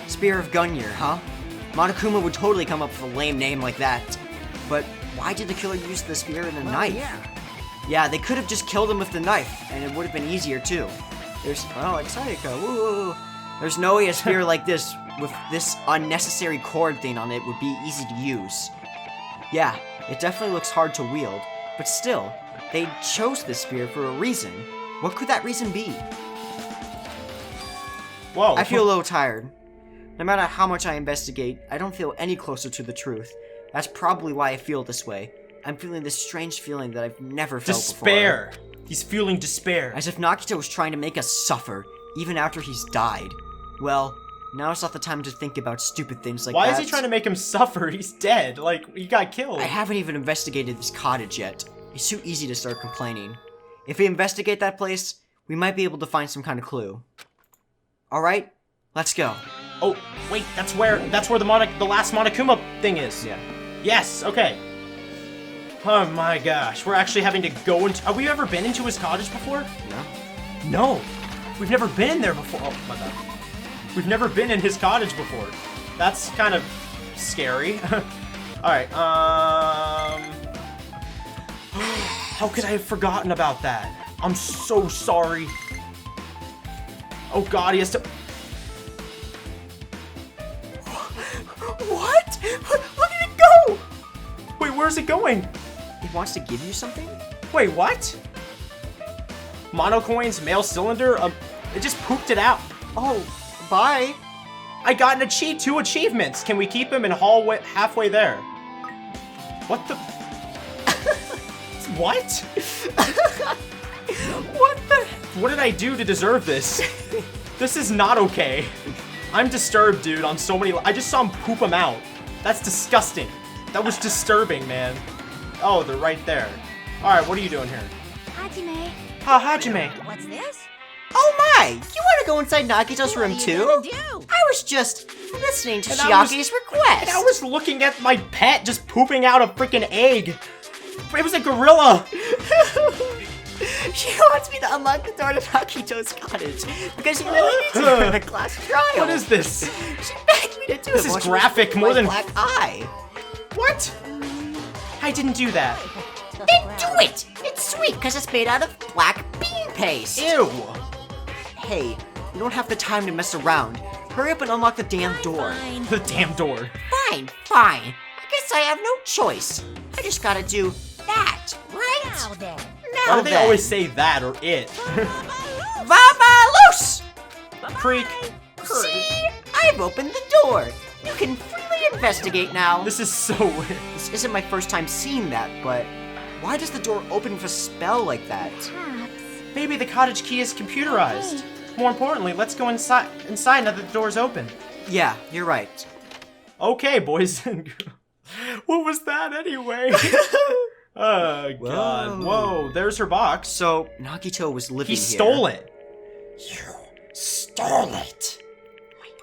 Spear of Gungnir, huh? Monokuma would totally come up with a lame name like that. But why did the killer use the spear and a knife? Yeah, they could have just killed him with the knife, and it would have been easier too. There's, oh, like Sayaka, woo. There's no way a spear like this, with this unnecessary cord thing on it, would be easy to use. Yeah, it definitely looks hard to wield, but still, they chose this spear for a reason. What could that reason be? Whoa. I feel a little tired. No matter how much I investigate, I don't feel any closer to the truth. That's probably why I feel this way. I'm feeling this strange feeling that I've never felt despair. before. He's feeling despair. As if Nagito was trying to make us suffer, even after he's died. Well, now's not the time to think about stupid things like that. Why is he trying to make him suffer? He's dead. Like, he got killed. I haven't even investigated this cottage yet. It's too easy to start complaining. If we investigate that place, we might be able to find some kind of clue. Alright, let's go. Oh, wait, that's where the last Monokuma thing is. Yeah. Yes, okay. Oh my gosh, we're actually having to go into... Have we ever been into his cottage before? No? No. We've never been in there before. Oh, my bad. We've never been in his cottage before. That's kind of scary. Alright, how could I have forgotten about that? I'm so sorry. Oh god, he has to... What? Look at it go! Wait, where's it going? It wants to give you something? Wait, what? Monocoin's mail cylinder? It just pooped it out. Oh, bye. I got two achievements. Can we keep him in hallway halfway there? What the? What? What the? What did I do to deserve this? This is not okay. I'm disturbed, dude, on so many... I just saw him poop him out. That's disgusting. That was disturbing, man. Oh, they're right there. Alright, what are you doing here? Hajime. Ah, Hajime. What's this? Oh my! You want to go inside Nagito's What are room you too? gonna do? I was just listening to And I was- Chiaki's request. And I was looking at my pet just pooping out a freaking egg. It was a gorilla. She wants me to unlock the door to Nagito's cottage because she really needs it for the class trial. What is this? She begged me to do it. This is while she was graphic fixing more my than- black eye. What? I didn't do that. Then do it. It's sweet because it's made out of black bean paste. Ew. Hey, you don't have the time to mess around. Hurry up and unlock the damn door. Fine. The damn door. Fine, fine. I guess I have no choice. I just gotta do that, right? Now then. Now Why do they then. always say that or it? Vamalos! Creek. See? I've opened the door. You can freely investigate now. This is so weird. This isn't my first time seeing that, but why does the door open with a spell like that? Perhaps. Maybe the cottage key is computerized. More importantly, let's go inside now that the door's open. Yeah, you're right. Okay, boys and girls. What was that anyway? Oh god. Whoa, there's her box. So, Nagito was living He here. stole it. You stole it.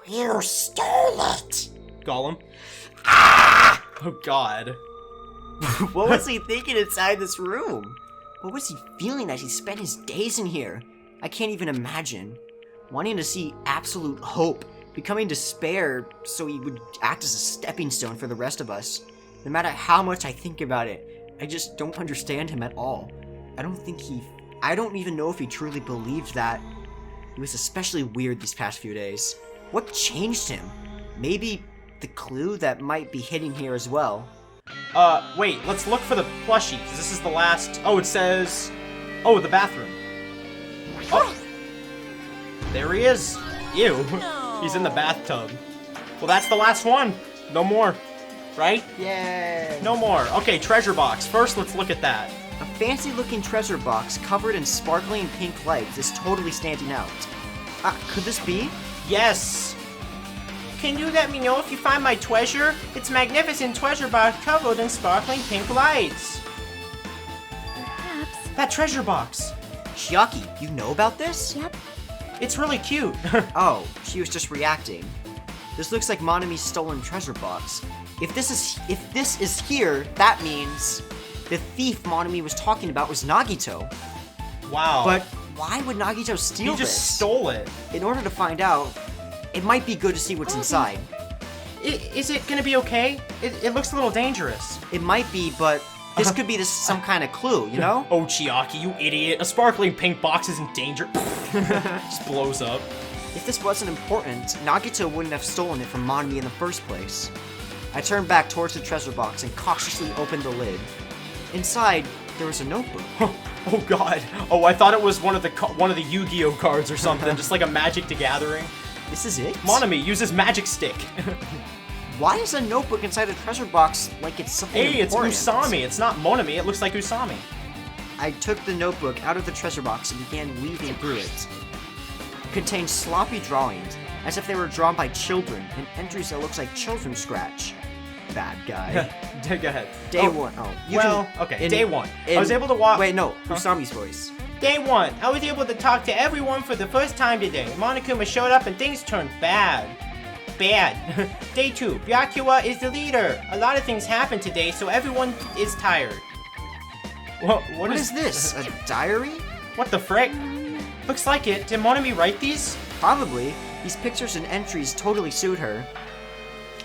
You stole it. Gollum. Ah! Oh god. What was he thinking inside this room? What was he feeling as he spent his days in here? I can't even imagine. Wanting to see absolute hope, becoming despair so he would act as a stepping stone for the rest of us. No matter how much I think about it, I just don't understand him at all. I don't even know if he truly believed that. It was especially weird these past few days. What changed him? Maybe the clue that might be hidden here as well. Wait, let's look for the plushie, 'cause this is the last... Oh, it says... Oh, the bathroom. Oh. There he is. Ew. He's in the bathtub. Well, that's the last one. No more. Right? Yay! No more. Okay, treasure box. First, let's look at that. A fancy-looking treasure box covered in sparkling pink lights is totally standing out. Could this be? Yes. Can you let me know if you find my treasure? It's a magnificent treasure box covered in sparkling pink lights. Perhaps. That treasure box. Chiaki, you know about this? Yep. It's really cute. Oh, she was just reacting. This looks like Monami's stolen treasure box. If this is here, that means the thief Monami was talking about was Nagito. Wow. But why would Nagito steal he just this? stole it. In order to find out, it might be good to see what's inside. Is it gonna be okay? It looks a little dangerous. It might be, but this could be some kind of clue, you know? Oh, Chiaki, you idiot. A sparkling pink box is in danger. Just blows up. If this wasn't important, Nagito wouldn't have stolen it from Monmi in the first place. I turned back towards the treasure box and cautiously opened the lid. Inside, there was a notebook. Oh god. Oh, I thought it was one of the Yu-Gi-Oh cards or something, just like a Magic the Gathering. This is it? Monami uses Magic Stick. Why is a notebook inside a treasure box like it's something important? It's Usami. It's not Monami. It looks like Usami. I took the notebook out of the treasure box and began weaving through it. It contained sloppy drawings, as if they were drawn by children, and entries that looks like children scratch. Bad guy. Go ahead. Day one. Oh, Day one. I was able to walk. Wait, no. Usami's voice. Day one. I was able to talk to everyone for the first time today. Monokuma showed up and things turned bad. Day two. Byakuya is the leader. A lot of things happened today, so everyone is tired. What is this? A diary? What the frick? Looks like it. Did Monami write these? Probably. These pictures and entries totally suit her.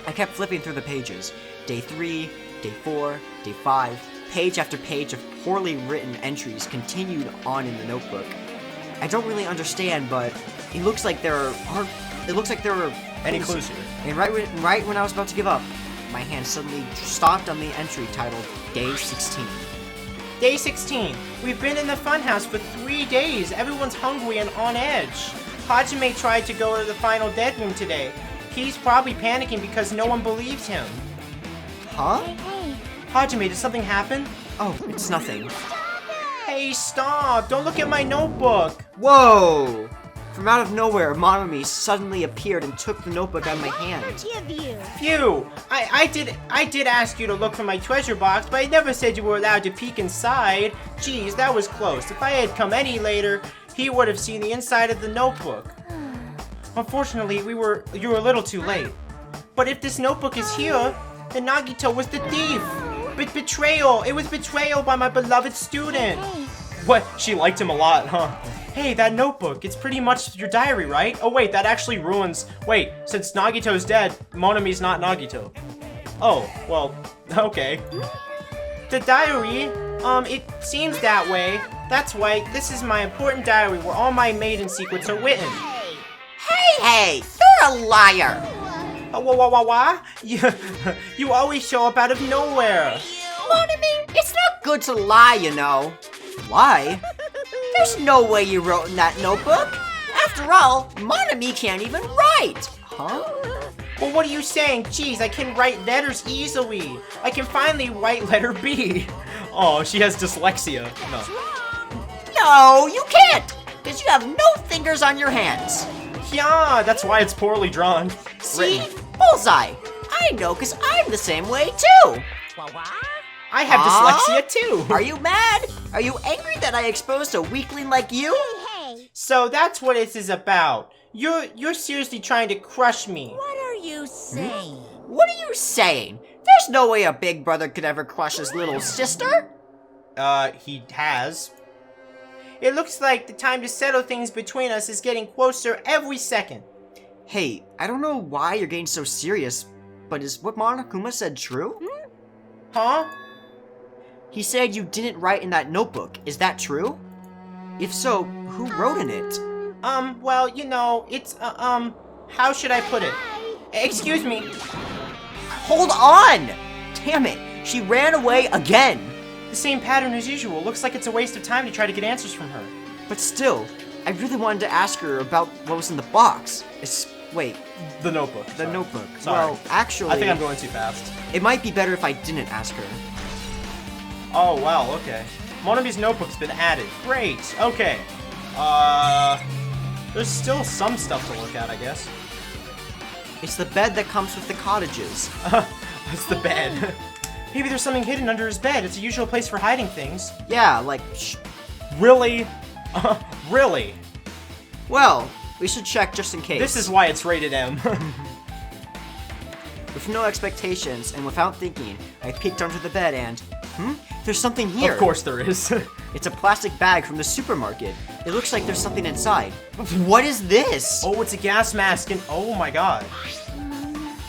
I kept flipping through the pages. Day 3, Day 4, Day 5. Page after page of poorly written entries continued on in the notebook. I don't really understand, but it looks like there were Any clues here? And right when I was about to give up, my hand suddenly stopped on the entry titled Day 16. Day 16. We've been in the funhouse for 3 days. Everyone's hungry and on edge. Hajime tried to go to the final dead room today. He's probably panicking because no one believes him. Huh? Hey, Hajime, did something happen? Oh, it's nothing. Hey, stop! Don't look at my notebook! Whoa! From out of nowhere, Monami suddenly appeared and took the notebook out of my hand. give you. Phew! I did ask you to look for my treasure box, but I never said you were allowed to peek inside. Jeez, that was close. If I had come any later, he would have seen the inside of the notebook. Unfortunately, you were a little too late. But if this notebook is here, then Nagito was the thief. Betrayal! It was betrayal by my beloved student. What? She liked him a lot, huh? Hey, that notebook, it's pretty much your diary, right? Oh wait, that actually ruins... Wait, since Nagito's dead, Monami's not Nagito. Oh, well, okay. The diary, it seems that way. That's why this is my important diary where all my maiden secrets are written. Hey, you're a liar! Wah? You always show up out of nowhere. Monami, it's not good to lie, you know. Lie? There's no way you wrote in that notebook. After all, Monami can't even write. Huh? Well, what are you saying? Jeez, I can write letters easily. I can finally write letter B. Oh, she has dyslexia. No. No, you can't, because you have no fingers on your hands. Yeah, that's why it's poorly drawn. See? Bullseye. I know, because I'm the same way, too. I have dyslexia too. Are you mad? Are you angry that I exposed a weakling like you? Hey, So that's what this is about. You're seriously trying to crush me. what are you saying? What are you saying? There's no way a big brother could ever crush his little sister. He has. It looks like the time to settle things between us is getting closer every second. Hey, I don't know why you're getting so serious, but is what Monokuma said true? Huh? He said you didn't write in that notebook. Is that true? If so, who wrote in it? Well, you know, it's, how should I put it? Excuse me. Hold on! Damn it, she ran away again. The same pattern as usual. Looks like it's a waste of time to try to get answers from her. But still, I really wanted to ask her about what was in the box. Wait, The notebook. the notebook. Sorry. Well, actually, I think I'm going too fast. it might be better if I didn't ask her. Oh, wow, okay. Monami's notebook's been added. Great, okay. There's still some stuff to look at, I guess. It's the bed that comes with the cottages. It's the bed. Maybe there's something hidden under his bed. It's a usual place for hiding things. Yeah, like, Really? Really? well, we should check just in case. This is why it's rated M. With no expectations and without thinking, I peeked under the bed and, there's something here. Of course there is. It's a plastic bag from the supermarket. It looks like there's something inside. What is this? Oh, it's a gas mask and oh my god.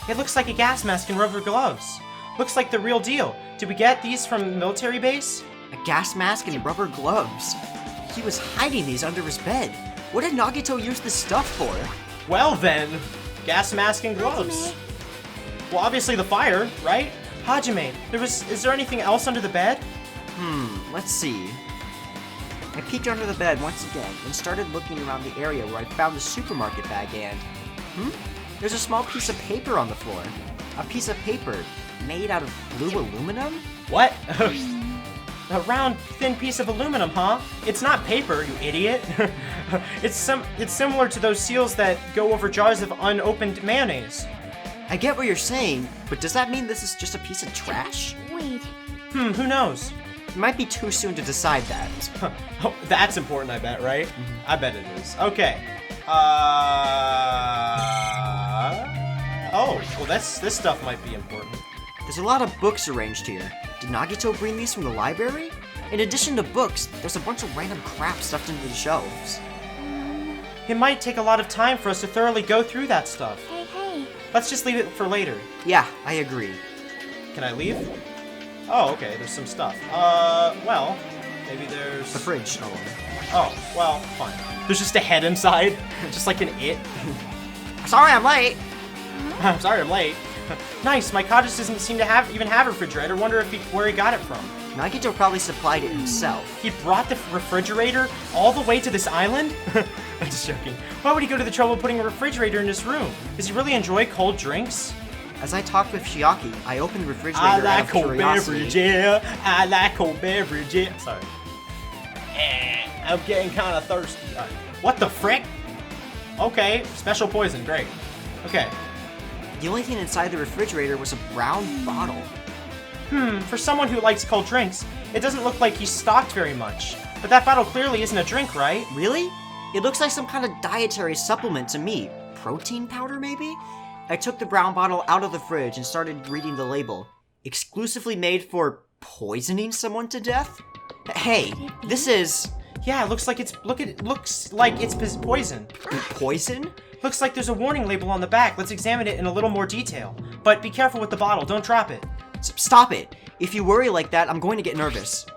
It looks like a gas mask and rubber gloves. Looks like the real deal. Did we get these from military base? A gas mask and rubber gloves. He was hiding these under his bed. What did Nagito use this stuff for? Well then, gas mask and gloves. Well, obviously the fire, right? Hajime, is there anything else under the bed? Let's see. I peeked under the bed once again and started looking around the area where I found the supermarket bag and... There's a small piece of paper on the floor. A piece of paper made out of blue aluminum? What? A round, thin piece of aluminum, huh? It's not paper, you idiot. It's similar to those seals that go over jars of unopened mayonnaise. I get what you're saying, but does that mean this is just a piece of trash? Wait. Who knows? It might be too soon to decide that. Oh, that's important, I bet, right? I bet it is. Okay. Oh, well, this stuff might be important. There's a lot of books arranged here. Did Nagito bring these from the library? In addition to books, there's a bunch of random crap stuffed into the shelves. It might take a lot of time for us to thoroughly go through that stuff. Hey. Let's just leave it for later. Yeah, I agree. Can I leave? Oh, okay, there's some stuff. Well, maybe there's... The fridge. Oh, well, fine. There's just a head inside, just like an it. Sorry, I'm late. I'm sorry I'm late. Nice, my cottage doesn't seem to even have a refrigerator. Wonder where he got it from. Nagito probably supplied it himself. He brought the refrigerator all the way to this island? I'm just joking. Why would he go to the trouble of putting a refrigerator in his room? Does he really enjoy cold drinks? As I talked with Shiaki, I opened the refrigerator I like out of cold curiosity. beverage, yeah. I like cold beverage, yeah. Sorry. I'm getting kind of thirsty. What the frick? Okay, special poison, great. Okay. The only thing inside the refrigerator was a brown bottle. For someone who likes cold drinks, it doesn't look like he's stocked very much. But that bottle clearly isn't a drink, right? Really? It looks like some kind of dietary supplement to me. Protein powder, maybe? I took the brown bottle out of the fridge and started reading the label. Exclusively made for poisoning someone to death? Hey, this is... Yeah, it looks like it's poison. Poison? Looks like there's a warning label on the back. Let's examine it in a little more detail. But be careful with the bottle, don't drop it. Stop it! If you worry like that, I'm going to get nervous.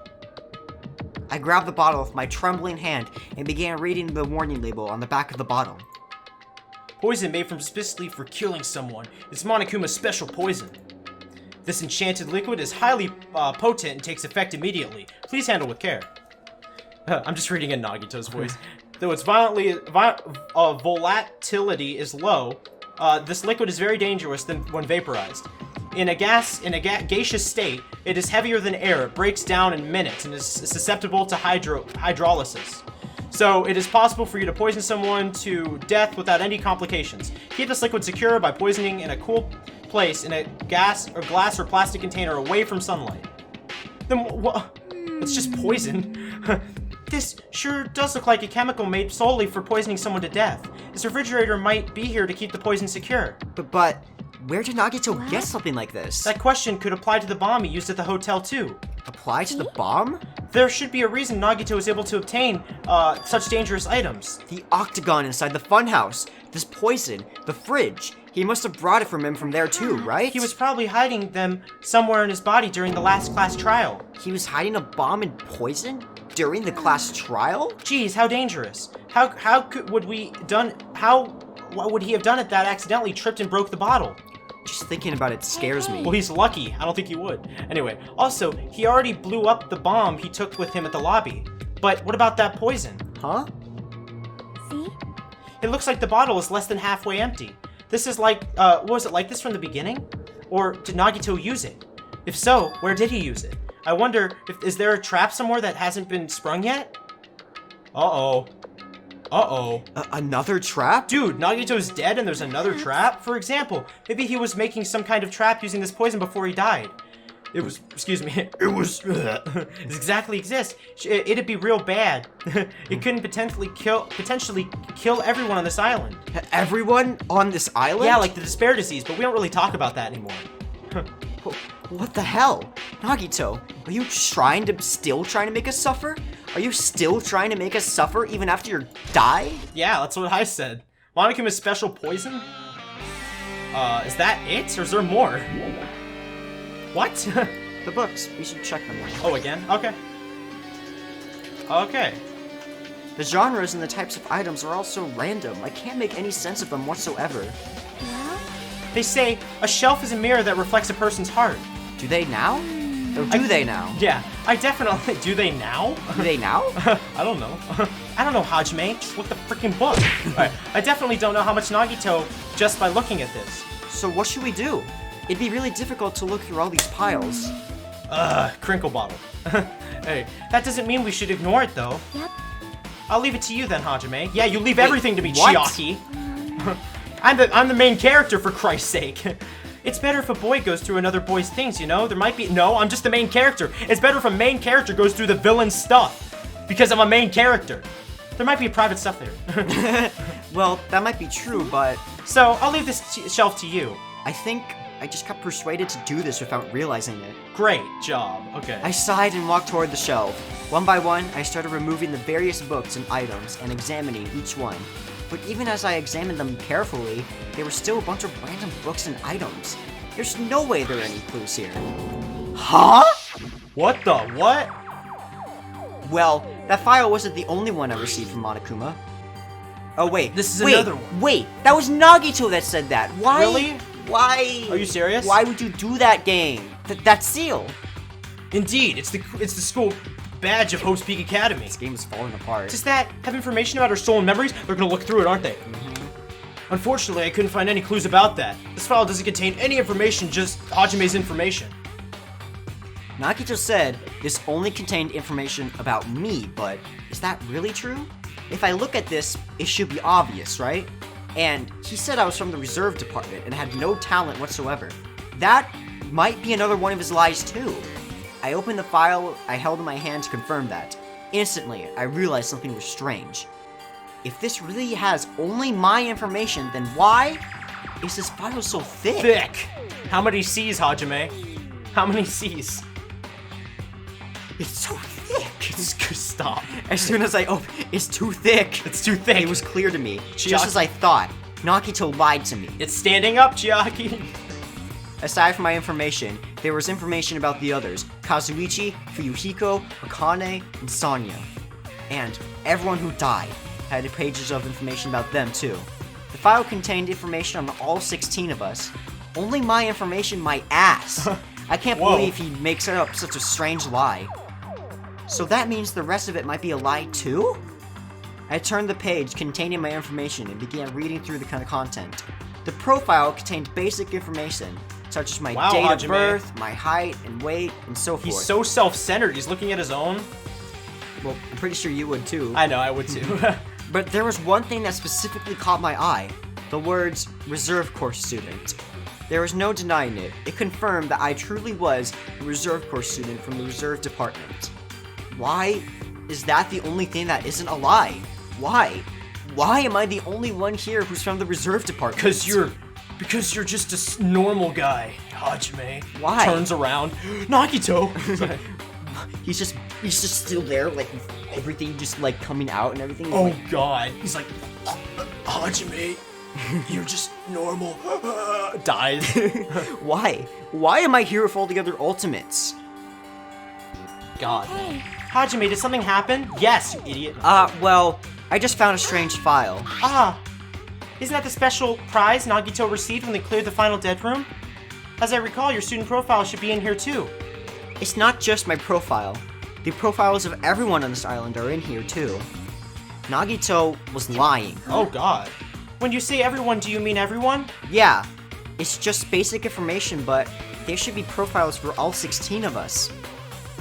I grabbed the bottle with my trembling hand and began reading the warning label on the back of the bottle. Poison made from specifically for killing someone. It's Monokuma's special poison. This enchanted liquid is highly potent and takes effect immediately. Please handle with care. I'm just reading in Nagito's voice. Though its volatility is low, this liquid is very dangerous when vaporized. In a gaseous state, it is heavier than air. It breaks down in minutes and is susceptible to hydrolysis. So it is possible for you to poison someone to death without any complications. Keep this liquid secure by poisoning in a cool place in a glass or plastic container away from sunlight. Then what? It's just poison. This sure does look like a chemical made solely for poisoning someone to death. This refrigerator might be here to keep the poison secure. But where did Nagito get something like this? That question could apply to the bomb he used at the hotel too. Apply to the bomb? There should be a reason Nagito was able to obtain such dangerous items. The octagon inside the funhouse, this poison, the fridge. He must have brought it from him from there too, right? He was probably hiding them somewhere in his body during the last class trial. He was hiding a bomb and poison during the class trial? Geez, how dangerous. What would he have done if that accidentally tripped and broke the bottle? Just thinking about it scares me. Well, he's lucky. I don't think he would. Anyway, also, he already blew up the bomb he took with him at the lobby. But what about that poison? Huh? See? It looks like the bottle is less than halfway empty. This is like, was it like this from the beginning? Or did Nagito use it? If so, where did he use it? I wonder, is there a trap somewhere that hasn't been sprung yet? Uh-oh. Another trap? Dude, Nagito's dead and there's another trap? For example, maybe he was making some kind of trap using this poison before he died. It exactly exists. It'd be real bad. It couldn't potentially kill everyone on this island. Everyone on this island? Yeah, like the despair disease, but we don't really talk about that anymore. What the hell? Nagito, are you still trying to make us suffer? Are you still trying to make us suffer even after you die? Yeah, that's what I said. Monokuma's special poison? Is that it, or is there more? What? The books. We should check them out. Oh, again? Okay. Okay. The genres and the types of items are all so random. I can't make any sense of them whatsoever. Well, They say a shelf is a mirror that reflects a person's heart. Do they now? Or do they now? Yeah, I definitely... Do they now? Do they now? I don't know. I don't know, Hajime. Just look the freaking book. Alright, I definitely don't know how much Nagito just by looking at this. So what should we do? It'd be really difficult to look through all these piles. Crinkle bottle. Hey, that doesn't mean we should ignore it, though. yep. I'll leave it to you then, Hajime. Yeah, you leave Wait, everything to me, what? Chiaki. I'm the main character, for Christ's sake. It's better if a boy goes through another boy's things, you know? There might be... No, I'm just the main character. It's better if a main character goes through the villain's stuff. Because I'm a main character. There might be private stuff there. Well, that might be true, but So, I'll leave this shelf to you. I think I just got persuaded to do this without realizing it. Great job. Okay. I sighed and walked toward the shelf. One by one, I started removing the various books and items and examining each one. But even as I examined them carefully, there were still a bunch of random books and items. There's no way there are any clues here. Huh? What the what? Well, that file wasn't the only one I received from Monokuma. Oh wait, This is wait, another one. Wait, that was Nagito that said that. Why? Really? Why? Are you serious? Why would you do that game? That seal. Indeed, it's the school badge of Hope's Peak Academy. This game is falling apart. Does that have information about our stolen memories? They're gonna look through it, aren't they? Unfortunately, I couldn't find any clues about that. This file doesn't contain any information, just Hajime's information. Nagito said this only contained information about me, but is that really true? If I look at this, it should be obvious, right? And he said I was from the reserve department and had no talent whatsoever. That might be another one of his lies too. I opened the file I held in my hand to confirm that. Instantly, I realized something was strange. If this really has only my information, then why is this file so thick? Thick! How many C's, Hajime? How many C's? It's so thick. Stop. As soon as I open, it's too thick. It's too thick. It was clear to me, Chiaki. just as I thought. Nagito lied to me. It's standing up, Chiaki. Aside from my information, there was information about the others: Kazuichi, Fuyuhiko, Akane, and Sonya. And everyone who died had pages of information about them too. The file contained information on all 16 of us. Only my information, my ass. I can't Whoa. believe he makes up such a strange lie. So that means the rest of it might be a lie too? I turned the page containing my information and began reading through the kind of content. The profile contained basic information, such as my Wow, date Hajime. of birth, my height and weight, and so forth. He's so self-centered, he's looking at his own. Well, I'm pretty sure you would too. I know, I would too. But there was one thing that specifically caught my eye. The words, reserve course student. There was no denying it. It confirmed that I truly was a reserve course student from the reserve department. Why is that the only thing that isn't a lie? Why? Why am I the only one here who's from the reserve department? Because you're just a normal guy, Hajime. Why? Turns around. Nagito! He's just still there, like everything just like coming out and everything. Oh Like, god. He's like, Hajime, you're just normal. Dies. why? Why am I here with all the other ultimates? God. Hey, Hajime, did something happen? Yes, you idiot. Well, I just found a strange file. Ah, isn't that the special prize Nagito received when they cleared the final dead room? As I recall, your student profile should be in here too. It's not just my profile. The profiles of everyone on this island are in here too. Nagito was lying. Oh god. When you say everyone, do you mean everyone? Yeah, it's just basic information, but there should be profiles for all 16 of us.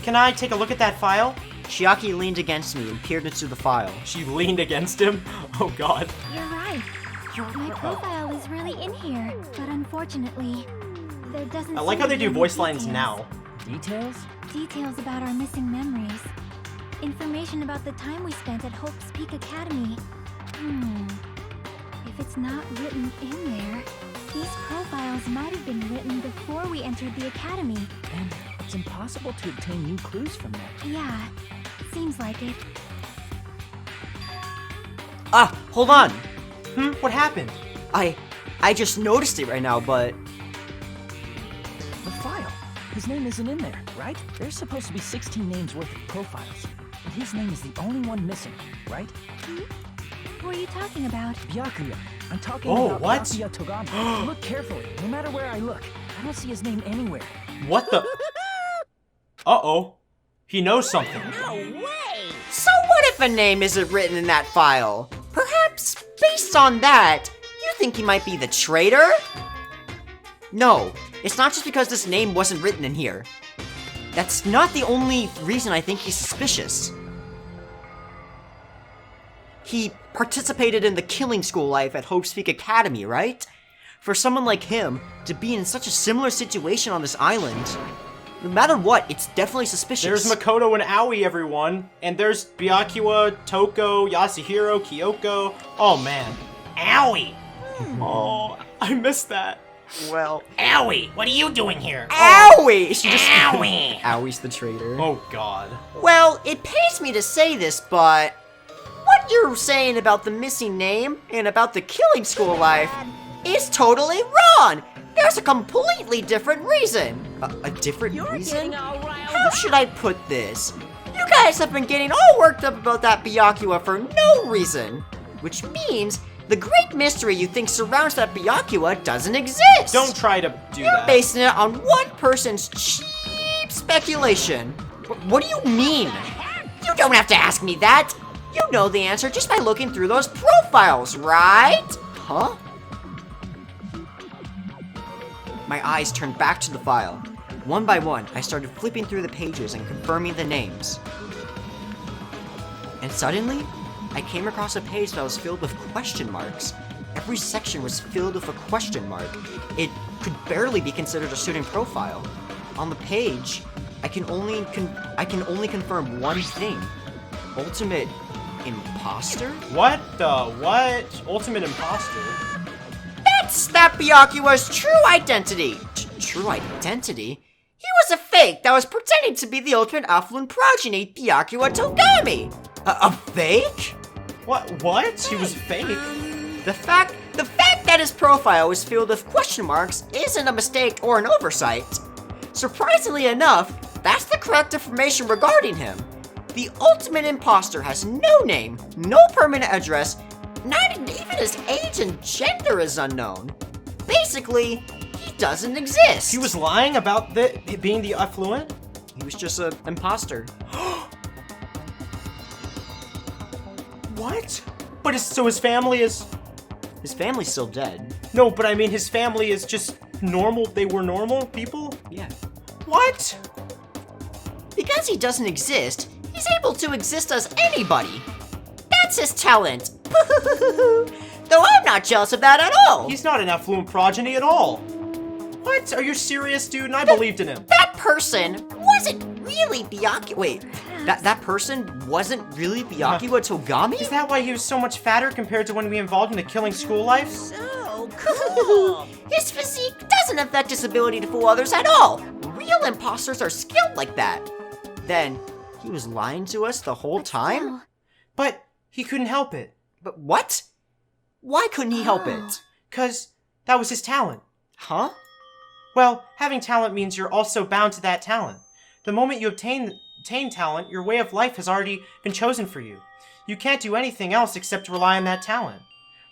Can I take a look at that file? Chiaki leaned against me and peered into the file. She leaned against him. Oh god. you're right. My profile is really in here, but unfortunately, there doesn't I like seem how to they be do any voice lines details. now. Details? Details about our missing memories. Information about the time we spent at Hope's Peak Academy. If it's not written in there, these profiles might have been written before we entered the academy. And it's impossible to obtain new clues from that. Yeah, seems like it. Ah, hold on! What happened? I I just noticed it right now, but... The file. His name isn't in there, right? There's supposed to be 16 names worth of profiles. But his name is the only one missing, right? Who are you talking about? Byakuya. I'm talking Oh, about what? Byakuya Togami. Look carefully. No matter where I look, I don't see his name anywhere. What the? Uh-oh. He knows something. So what if a name isn't written in that file? Perhaps, based on that, you think he might be the traitor? No, it's not just because this name wasn't written in here. That's not the only reason I think he's suspicious. He participated in the killing school life at Hope's Peak Academy, right? For someone like him to be in such a similar situation on this island, no matter what, it's definitely suspicious. There's Makoto and Aoi, everyone. And there's Byakuya, Toko, Yasuhiro, Kyoko. Oh, man. Owie! Oh, I missed that. Well... Owie! What are you doing here? Owie! She just... Owie! Awie's the traitor. Oh, God. Well, it pains me to say this, but... what you're saying about the missing name and about the killing school life is totally wrong! There's a completely different reason. A different reason? How should I put this? You guys have been getting all worked up about that Byakuya for no reason. Which means the great mystery you think surrounds that Byakuya doesn't exist. Don't try to do You're that. basing it on one person's cheap speculation. What do you mean? You don't have to ask me that. You know the answer just by looking through those profiles, right? Huh? My eyes turned back to the file. One by one, I started flipping through the pages and confirming the names. And suddenly, I came across a page that was filled with question marks. Every section was filled with a question mark. It could barely be considered a student profile. On the page, I can only confirm one thing. Ultimate imposter? What the what? Ultimate imposter? That's that Byakuya's true identity. True identity? He was a fake that was pretending to be the ultimate affluent progeny, Byakuya Togami. A fake? What? He was fake? The fact that his profile was filled with question marks isn't a mistake or an oversight. Surprisingly enough, that's the correct information regarding him. The ultimate imposter has no name, no permanent address, not even his age and gender is unknown. Basically, he doesn't exist. He was lying about being the affluent? He was just an imposter. What? But so his family is... His family's still dead. No, but I mean his family is just normal. They were normal people? Yeah. What? Because he doesn't exist, he's able to exist as anybody. That's his talent. Though I'm not jealous of that at all. He's not an affluent progeny at all. What? Are you serious, dude? And I believed in him. That person wasn't really Byakuya. Wait, that person wasn't really Byakuya Togami? Is that why he was so much fatter compared to when we involved in the killing school life? So cool. His physique doesn't affect his ability to fool others at all. Real imposters are skilled like that. Then, he was lying to us the whole time? But he couldn't help it. But what? Why couldn't he help it? 'Cause that was his talent. Huh? Well, having talent means you're also bound to that talent. The moment you obtain talent, your way of life has already been chosen for you. You can't do anything else except rely on that talent,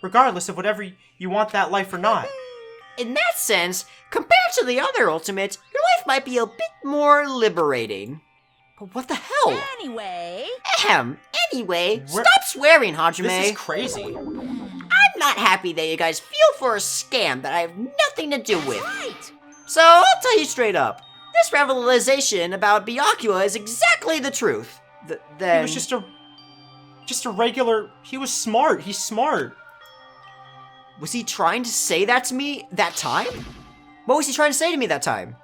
regardless of whatever you want that life or not. In that sense, compared to the other ultimates, your life might be a bit more liberating. But what the hell? Anyway, Anyway, stop swearing, Hajime. This is crazy. I'm not happy that you guys feel for a scam that I have nothing to do with. right. So I'll tell you straight up, this revelation about Byakuya is exactly the truth. Then He was just a regular. He was smart. He's smart. was he trying to say that to me that time? What was he trying to say to me that time?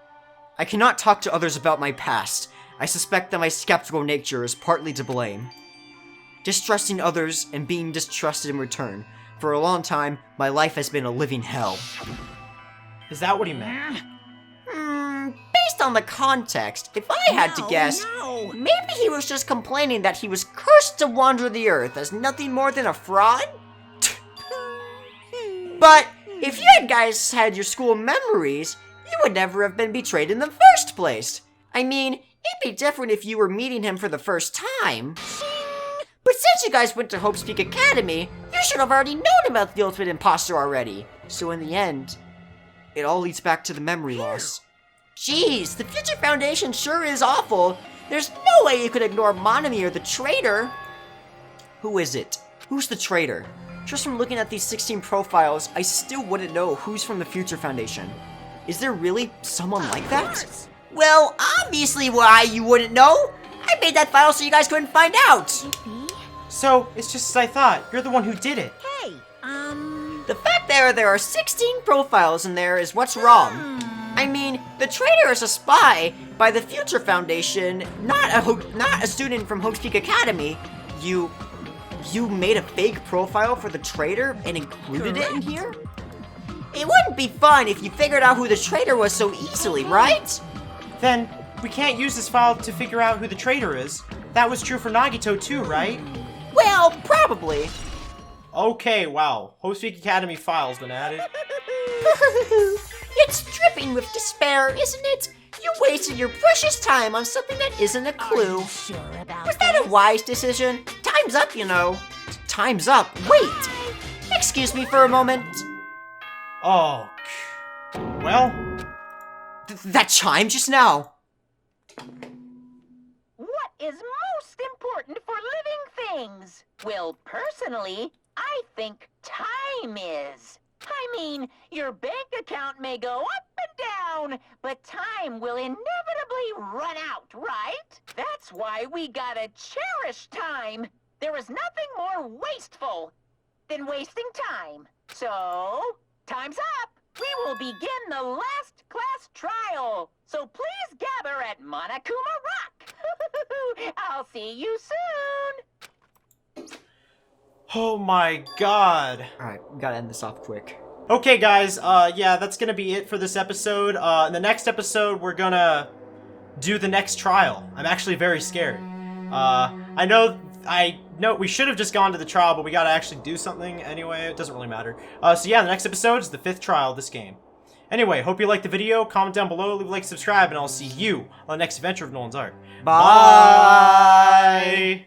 I cannot talk to others about my past. I suspect that my skeptical nature is partly to blame. Distrusting others and being distrusted in return. For a long time, my life has been a living hell. Is that what he meant? Based on the context, if I had to guess, No. maybe he was just complaining that he was cursed to wander the earth as nothing more than a fraud? But If you guys had your school memories, you would never have been betrayed in the first place. I mean, it'd be different if you were meeting him for the first time. But since you guys went to Hope's Peak Academy, you should have already known about the Ultimate Imposter already. So in the end, it all leads back to the memory loss. Jeez, the Future Foundation sure is awful. There's no way you could ignore Monami or the traitor. Who is it? Who's the traitor? Just from looking at these 16 profiles, I still wouldn't know who's from the Future Foundation. Is there really someone like that? Well, obviously why you wouldn't know. I made that file so you guys couldn't find out. So, it's just as I thought. You're the one who did it. Hey, The fact there are 16 profiles in there is what's wrong. I mean, the traitor is a spy by the Future Foundation, not a student from Hope's Peak Academy. You made a fake profile for the traitor and included it in here? It wouldn't be fun if you figured out who the traitor was so easily, right? Then, we can't use this file to figure out who the traitor is. That was true for Nagito too, right? Well, probably. Okay, wow. Hope's Peak Academy file's been added. It's dripping with despair, isn't it? You wasted your precious time on something that isn't a clue. sure about Was that a wise decision? Time's up, you know. Time's up. Wait! Excuse me for a moment. Oh. Well, That chime just now. What is most important for living things? Well, personally, I think time is. I mean, your bank account may go up and down, but time will inevitably run out, right? That's why we gotta cherish time. There is nothing more wasteful than wasting time. So, time's up. We will begin the last class trial. So please gather at Monokuma Rock. I'll see you soon. oh my god. Alright, we gotta end this off quick. Okay, guys, yeah, that's gonna be it for this episode. In the next episode, we're gonna do the next trial. I'm actually very scared. I know we should have just gone to the trial, but we gotta actually do something anyway. It doesn't really matter. So yeah, the next episode is the 5th trial of this game. Anyway, hope you liked the video. Comment down below, leave a like, subscribe, and I'll see you on the next adventure of Nolan's Art. Bye. Bye.